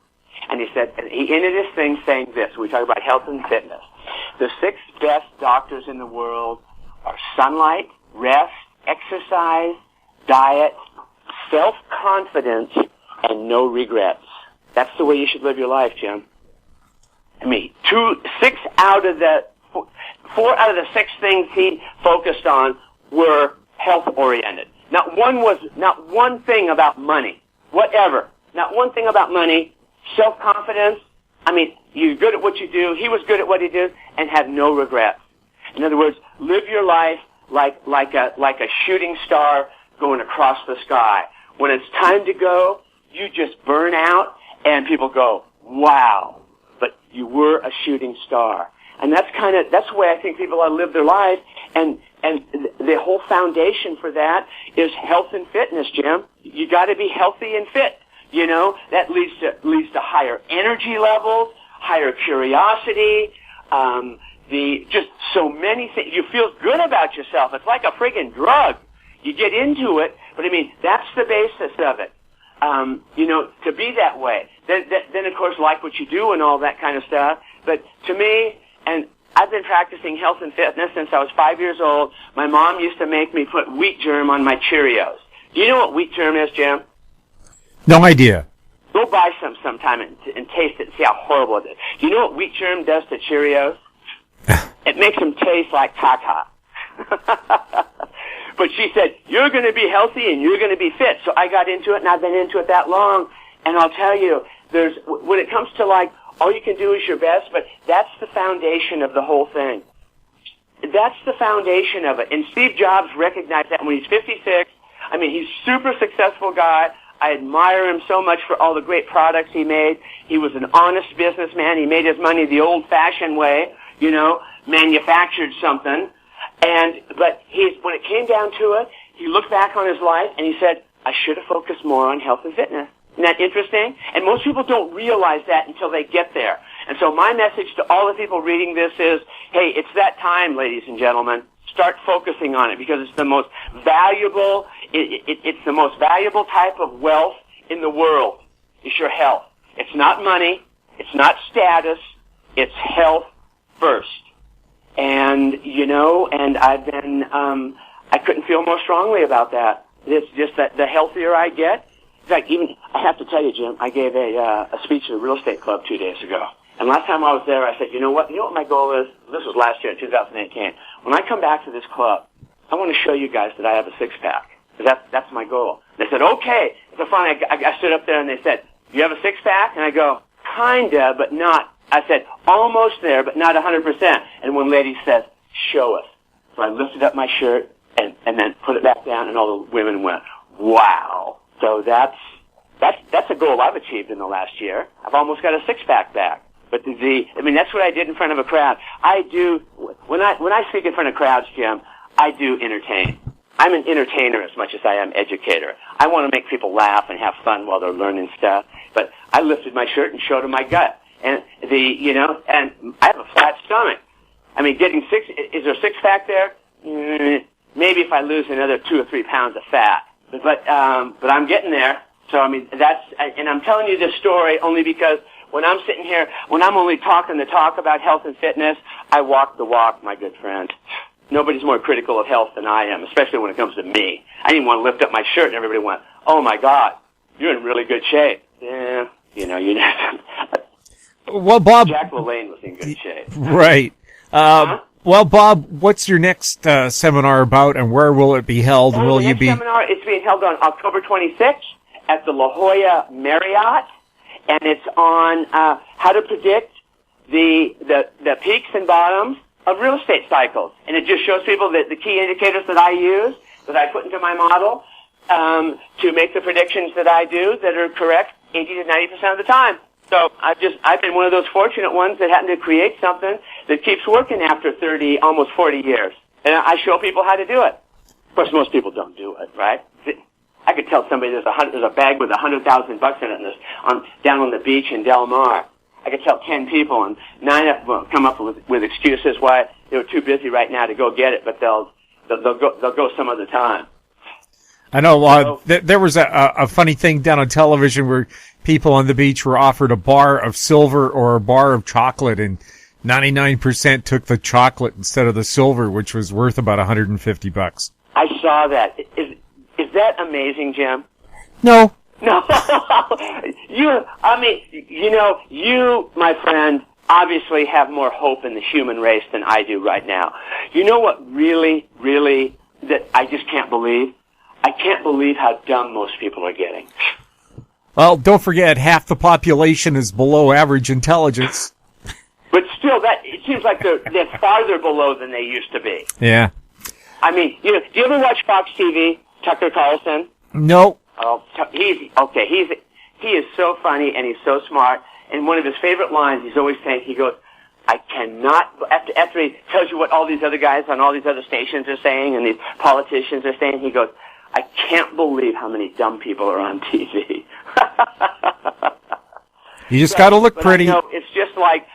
And he said, he ended his thing saying this. We talk about health and fitness. The 6 best doctors in the world are sunlight, rest, exercise, diet, self-confidence, and no regrets. That's the way you should live your life, Jim. 4 out of the 6 things he focused on were health-oriented. Not one thing about money. Whatever. Not one thing about money. Self-confidence. You're good at what you do. He was good at what he did and had no regrets. In other words, live your life like a shooting star going across the sky. When it's time to go, you just burn out and people go, wow, but you were a shooting star. And that's the way I think people ought to live their life. And the whole foundation for that is health and fitness, Jim. You got to be healthy and fit. That leads to higher energy levels, higher curiosity, just so many things. You feel good about yourself. It's like a friggin' drug. You get into it, but that's the basis of it. To be that way. Then of course like what you do and all that kind of stuff. But to me, and I've been practicing health and fitness since I was 5 years old. My mom used to make me put wheat germ on my Cheerios. Do you know what wheat germ is, Jim? No idea. Go buy some sometime and taste it and see how horrible it is. Do you know what wheat germ does to Cheerios? It makes them taste like caca. But she said, you're going to be healthy and you're going to be fit. So I got into it, and I've been into it that long. And I'll tell you, when it comes to all you can do is your best, but that's the foundation of the whole thing. that's the foundation of it. And Steve Jobs recognized that when he's 56. I mean, he's a super successful guy. I admire him so much for all the great products he made. He was an honest businessman. He made his money the old-fashioned way, manufactured something. But when it came down to it, he looked back on his life and he said, I should have focused more on health and fitness. Isn't that interesting? And most people don't realize that until they get there. And so my message to all the people reading this is, hey, it's that time, ladies and gentlemen. Start focusing on it because it's the most valuable, it's the most valuable type of wealth in the world is your health. It's not money. It's not status. It's health first. And, and I've been, I couldn't feel more strongly about that. It's just that the healthier I get, in fact, I have to tell you, Jim, I gave a speech at a real estate club 2 days ago. And last time I was there, I said, you know what my goal is? This was last year in 2018. When I come back to this club, I want to show you guys that I have a six-pack. That's my goal. They said, okay. So finally, I stood up there and they said, you have a six-pack? And I go, kinda, but not. I said, almost there, but not 100%. And one lady says, show us. So I lifted up my shirt and then put it back down, and all the women went, wow. So that's a goal I've achieved in the last year. I've almost got a six-pack back. But that's what I did in front of a crowd. When I speak in front of crowds, Jim, I do entertain. I'm an entertainer as much as I am educator. I want to make people laugh and have fun while they're learning stuff. But I lifted my shirt and showed them my gut. And and I have a flat stomach. I mean, is there a six-pack there? Maybe if I lose another 2 or 3 pounds of fat. But I'm getting there. So, and I'm telling you this story only because when I'm sitting here, when I'm only talking the talk about health and fitness, I walk the walk, my good friend. Nobody's more critical of health than I am, especially when it comes to me. I didn't want to lift up my shirt and everybody went, oh my God, you're in really good shape. Yeah, Well, Bob. Jack LaLanne was in good shape. Right. Well, Bob, what's your next seminar about, and where will it be held? And will you be? Seminar is being held on October 26th at the La Jolla Marriott, and it's on how to predict the peaks and bottoms of real estate cycles. And it just shows people the key indicators that I use, that I put into my model, to make the predictions that I do that are correct 80 to 90% of the time. So I've been one of those fortunate ones that happened to create something that keeps working after 30, almost 40 years. And I show people how to do it. Of course, most people don't do it, right? I could tell somebody there's a bag with $100,000 in it down on the beach in Del Mar. I could tell 10 people, and 9 of them come up with excuses why they were too busy right now to go get it, but they'll go some other time. I know there was a funny thing down on television where people on the beach were offered a bar of silver or a bar of chocolate, and 99% took the chocolate instead of the silver, which was worth about $150. I saw that. Is that amazing, Jim? No. No. You, my friend, obviously have more hope in the human race than I do right now. You know what really, that I just can't believe? I can't believe how dumb most people are getting. Well, don't forget, half the population is below average intelligence. But still, it seems like they're farther below than they used to be. Yeah. I mean, do you ever watch Fox TV, Tucker Carlson? No. Oh, he is so funny and he's so smart. And one of his favorite lines, he's always saying, he goes, I cannot, after he tells you what all these other guys on all these other stations are saying and these politicians are saying, he goes, I can't believe how many dumb people are on TV. You just got to look pretty. It's just like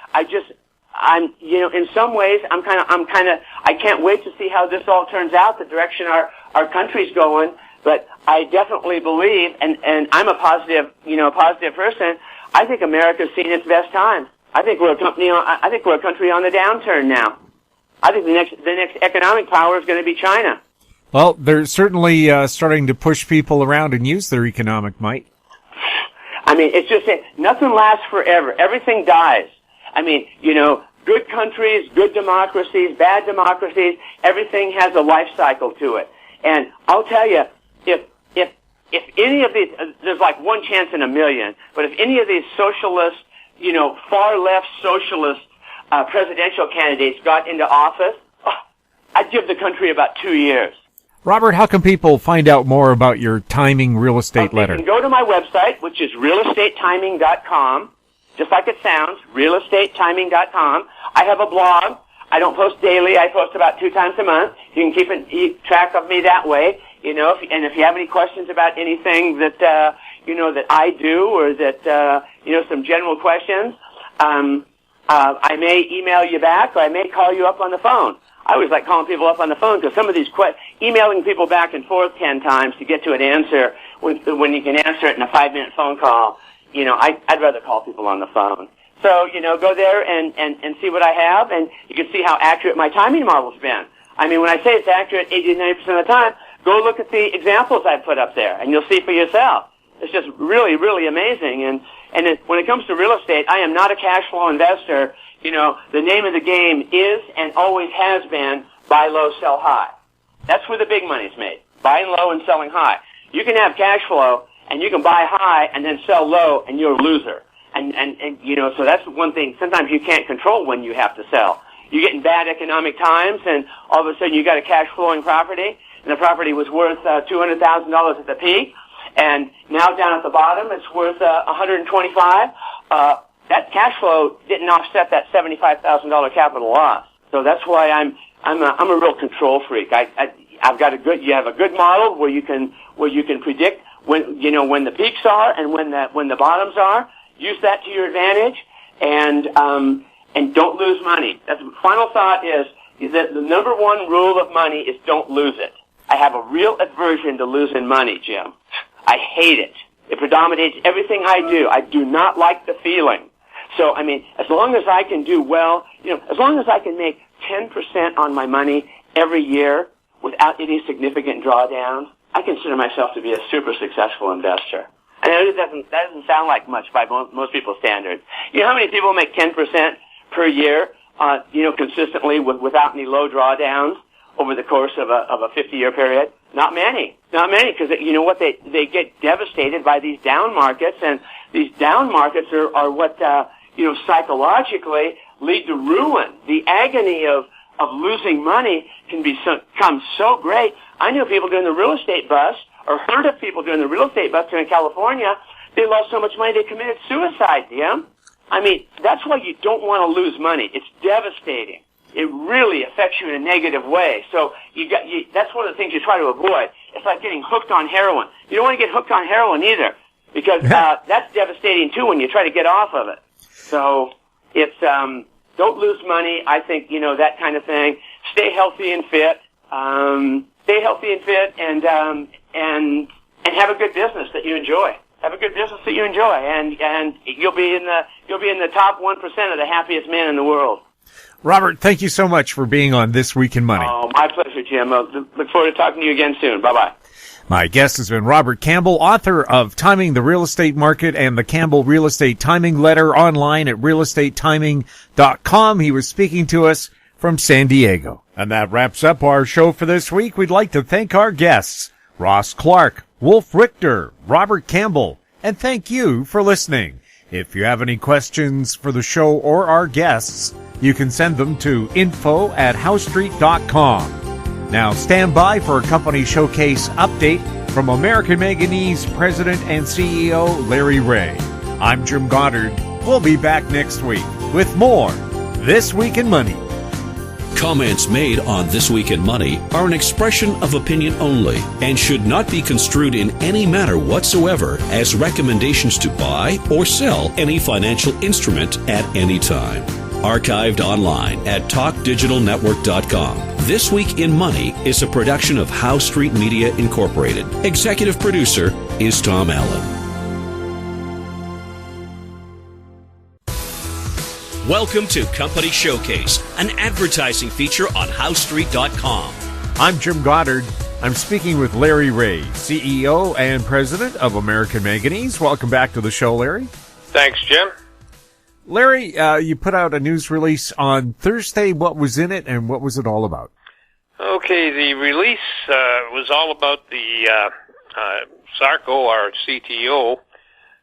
I'm in some ways I'm kind of I can't wait to see how this all turns out, the direction our country's going. But I definitely believe, and I'm a positive person. I think America's seen its best times. I think we're a country on the downturn now. I think the next economic power is going to be China. Well, they're certainly starting to push people around and use their economic might. I mean, it's just nothing lasts forever. Everything dies. I mean, good countries, good democracies, bad democracies, everything has a life cycle to it. And I'll tell you, if any of these, there's like one chance in a million, but if any of these socialist, far left socialist presidential candidates got into office, I'd give the country about 2 years. Robert, how can people find out more about your timing real estate letter? You can go to my website, which is realestatetiming.com, just like it sounds, realestatetiming.com. I have a blog. I don't post daily. I post about 2 times a month. You can keep track of me that way. You know, if you have any questions about anything that that I do, or that some general questions, I may email you back, or I may call you up on the phone. I always like calling people up on the phone, because some of these emailing people back and forth 10 times to get to an answer when you can answer it in a 5-minute phone call. I'd rather call people on the phone. So, go there and see what I have, and you can see how accurate my timing model's been. I mean, when I say it's accurate 80 to 90% of the time, go look at the examples I put up there, and you'll see for yourself. It's just really, really amazing. And when it comes to real estate, I am not a cash flow investor. The name of the game is and always has been buy low, sell high. That's where the big money's made. Buying low and selling high. You can have cash flow, and you can buy high and then sell low, and you're a loser. And so that's one thing. Sometimes you can't control when you have to sell. You get in bad economic times, and all of a sudden you got a cash flowing property, and the property was worth $200,000 at the peak, and now down at the bottom it's worth $125,000. That cash flow didn't offset that $75,000 capital loss. So that's why I'm a real control freak. I've got you have a good model where you can predict when the peaks are and when the bottoms are. Use that to your advantage, and don't lose money. That's the final thought is that the number one rule of money is don't lose it. I have a real aversion to losing money, Jim. I hate it. It predominates everything I do. I do not like the feeling. So, I mean, as long as I can do well, as long as I can make 10% on my money every year without any significant drawdowns, I consider myself to be a super successful investor. I know that doesn't sound like much by most people's standards. You know how many people make 10% per year, consistently without any low drawdowns over the course of a 50-year period? Not many, because you know what, they get devastated by these down markets, and these down markets are what psychologically lead to ruin. The agony of losing money can become so great. I knew people doing the real estate bust, or heard of people doing the real estate bust here in California. They lost so much money they committed suicide, Jim. I mean, that's why you don't want to lose money. It's devastating. It really affects you in a negative way. So that's one of the things you try to avoid. It's like getting hooked on heroin. You don't want to get hooked on heroin either, because that's devastating too when you try to get off of it. So it's don't lose money. I think that kind of thing. Stay healthy and fit. And have a good business that you enjoy. Have a good business that you enjoy, and you'll be in the top 1% of the happiest men in the world. Robert, thank you so much for being on This Week in Money. Oh, my pleasure, Jim. Look forward to talking to you again soon. Bye-bye. My guest has been Robert Campbell, author of Timing the Real Estate Market and the Campbell Real Estate Timing Letter, online at realestatetiming.com. He was speaking to us from San Diego. And that wraps up our show for this week. We'd like to thank our guests, Ross Clark, Wolf Richter, Robert Campbell, and thank you for listening. If you have any questions for the show or our guests, you can send them to info@housestreet.com. Now stand by for a company showcase update from American Manganese President and CEO Larry Reaugh. I'm Jim Goddard. We'll be back next week with more This Week in Money. Comments made on This Week in Money are an expression of opinion only and should not be construed in any manner whatsoever as recommendations to buy or sell any financial instrument at any time. Archived online at talkdigitalnetwork.com. This Week in Money is a production of Howe Street Media Incorporated. Executive producer is Tom Allen. Welcome to Company Showcase, an advertising feature on HoweStreet.com. I'm Jim Goddard. I'm speaking with Larry Reaugh, CEO and President of American Manganese. Welcome back to the show, Larry. Thanks, Jim. Larry, you put out a news release on Thursday. What was in it, and what was it all about? Okay, the release was all about the Sarko, our CTO,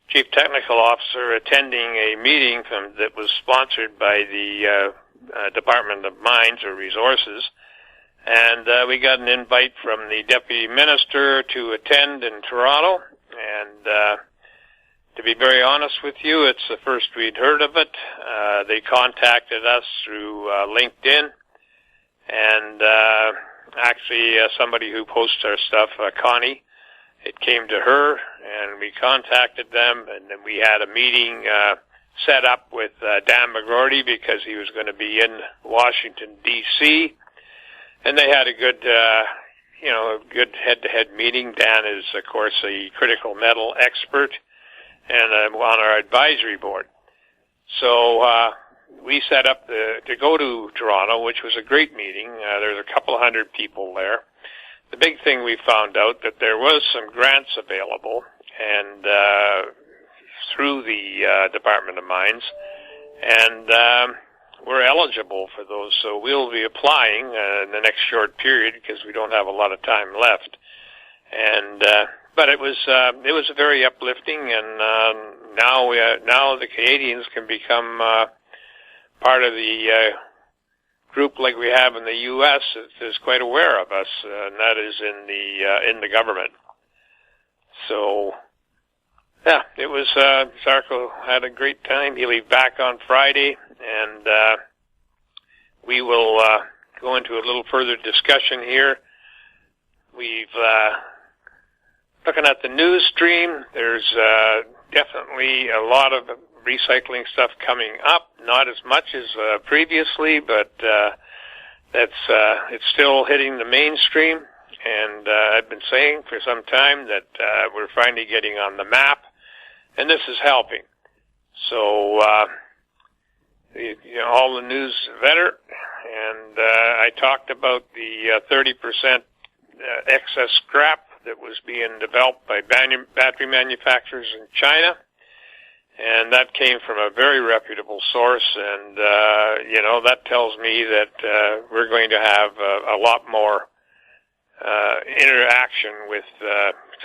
Chief Technical Officer, attending a meeting that was sponsored by the Department of Mines or Resources, And we got an invite from the Deputy Minister to attend in Toronto. And to be very honest with you, it's the first we'd heard of it. They contacted us through LinkedIn. And actually, somebody who posts our stuff, Connie, it came to her, and we contacted them, and then we had a meeting set up with Dan McGroarty because he was going to be in Washington, D.C., and they had a good, good head-to-head meeting. Dan is, of course, a critical metal expert and on our advisory board. So we set up to go to Toronto, which was a great meeting. There's a couple hundred people there. The big thing we found out that there was some grants available and through the Department of Mines, and we're eligible for those. So we'll be applying in the next short period because we don't have a lot of time left. And but it was very uplifting, and now the Canadians can become part of the group like we have in the U.S. that is quite aware of us, and that is in the government. So, yeah, it was, Sarko had a great time. He'll be back on Friday, and we will go into a little further discussion here. We've, looking at the news stream, there's definitely a lot of recycling stuff coming up, not as much as previously, but it's still hitting the mainstream. And I've been saying for some time that we're finally getting on the map, and this is helping. So all the news is better. And I talked about the 30% excess scrap that was being developed by battery manufacturers in China. And that came from a very reputable source, and, that tells me that we're going to have a lot more interaction with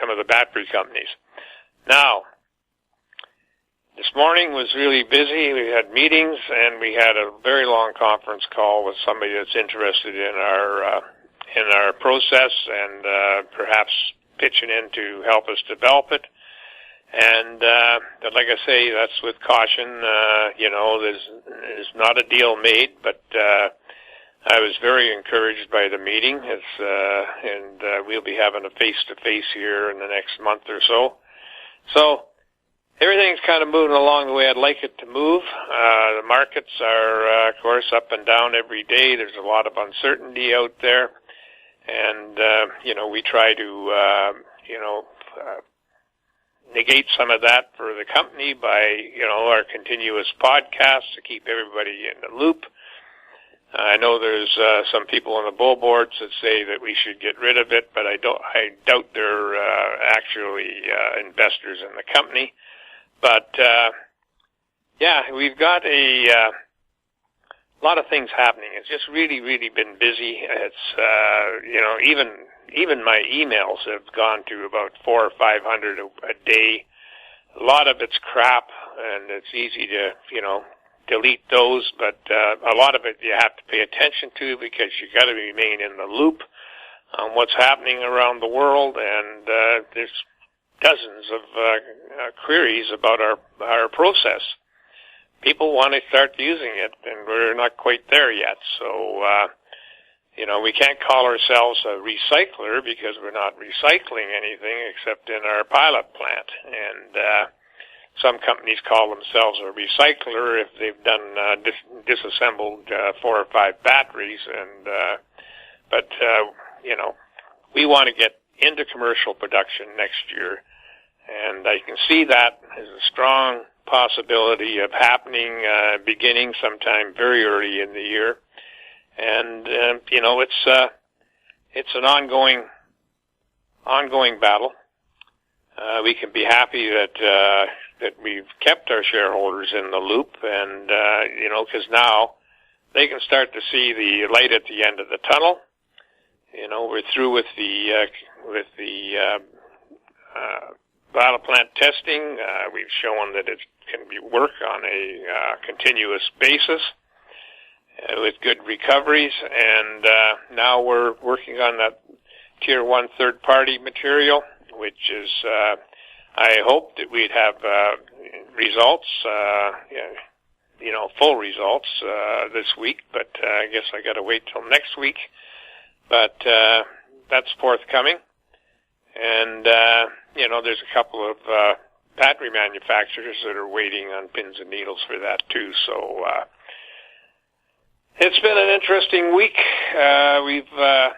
some of the battery companies. Now, this morning was really busy. We had meetings, and we had a very long conference call with somebody that's interested in our process and perhaps pitching in to help us develop it. And like I say, that's with caution. There's not a deal made, but I was very encouraged by the meeting. And we'll be having a face-to-face here in the next month or so. So everything's kind of moving along the way I'd like it to move. The markets are, of course, up and down every day. There's a lot of uncertainty out there, and we try to negate some of that for the company by, our continuous podcasts to keep everybody in the loop. I know there's some people on the bull boards that say that we should get rid of it, but I doubt they're actually investors in the company. But we've got a lot of things happening. It's just really, really been busy. It's even my emails have gone to about 400 or 500 a day. A lot of it's crap, and it's easy to, delete those, but a lot of it you have to pay attention to because you got to remain in the loop on what's happening around the world, and there's dozens of queries about our process. People want to start using it, and we're not quite there yet, so we can't call ourselves a recycler because we're not recycling anything except in our pilot plant. And some companies call themselves a recycler if they've done disassembled 4 or 5 batteries. But we want to get into commercial production next year, and I can see that as a strong possibility of happening beginning sometime very early in the year. And it's an ongoing battle. We can be happy that we've kept our shareholders in the loop, and because now they can start to see the light at the end of the tunnel. We're through with the pilot plant testing. We've shown that it can work on a continuous basis. with good recoveries, and now we're working on that Tier 1 third-party material, which is, I hope that we'd have results, full results this week, but I guess I got to wait till next week. But that's forthcoming, and there's a couple of battery manufacturers that are waiting on pins and needles for that too. So it's been an interesting week. It's a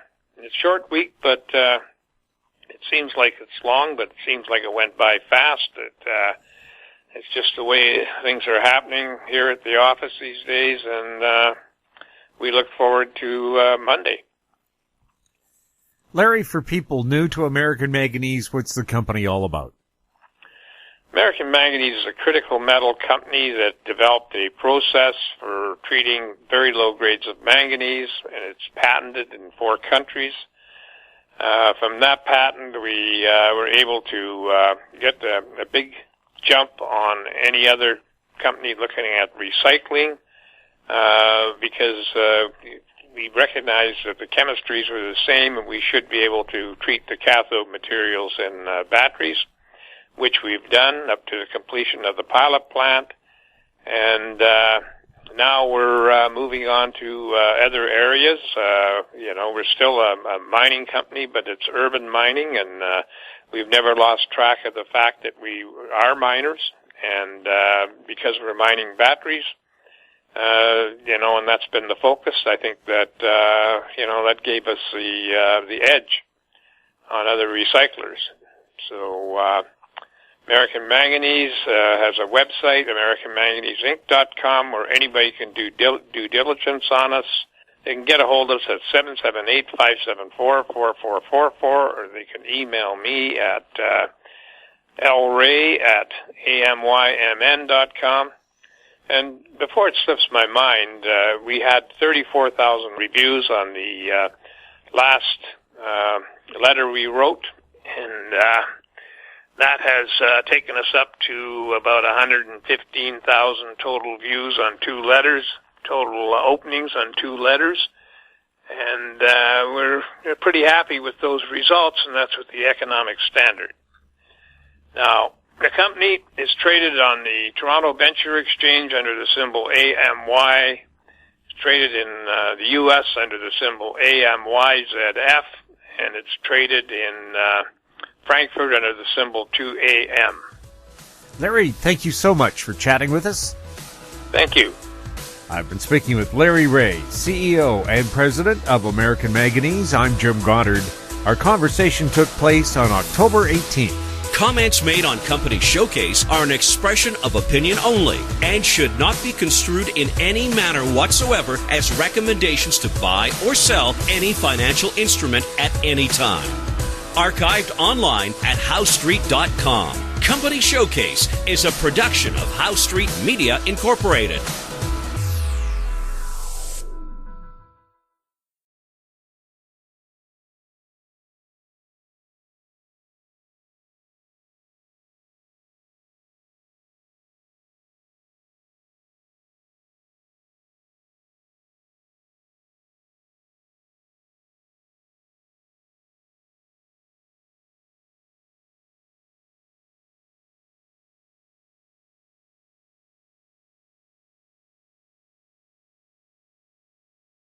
short week, but it seems like it's long, but it seems like it went by fast. It's just the way things are happening here at the office these days, and we look forward to Monday. Larry, for people new to American Manganese, what's the company all about? American Manganese is a critical metal company that developed a process for treating very low grades of manganese, and it's patented in 4 countries. From that patent, we were able to get a big jump on any other company looking at recycling, because we recognized that the chemistries were the same, and we should be able to treat the cathode materials in batteries, which we've done up to the completion of the pilot plant. And now we're moving on to other areas. We're still a mining company, but it's urban mining, and we've never lost track of the fact that we are miners, and because we're mining batteries, and that's been the focus. I think that that gave us the edge on other recyclers. So American Manganese has a website, AmericanManganeseInc.com, where anybody can do due diligence on us. They can get a hold of us at 778-574-4444, or they can email me at lray@amymn.com. And before it slips my mind, we had 34,000 reviews on the last letter we wrote, and that has taken us up to about 115,000 total views on 2 letters, total openings on 2 letters. And we're pretty happy with those results, and that's with the economic standard. Now, the company is traded on the Toronto Venture Exchange under the symbol AMY. It's traded in the U.S. under the symbol AMYZF, and it's traded in Frankfurt under the symbol 2AM. Larry, thank you so much for chatting with us. Thank you. I've been speaking with Larry Reaugh, CEO and President of American Manganese. I'm Jim Goddard. Our conversation took place on October 18th. Comments made on Company Showcase are an expression of opinion only and should not be construed in any manner whatsoever as recommendations to buy or sell any financial instrument at any time. Archived online at HowStreet.com. Company Showcase is a production of How Street Media Incorporated.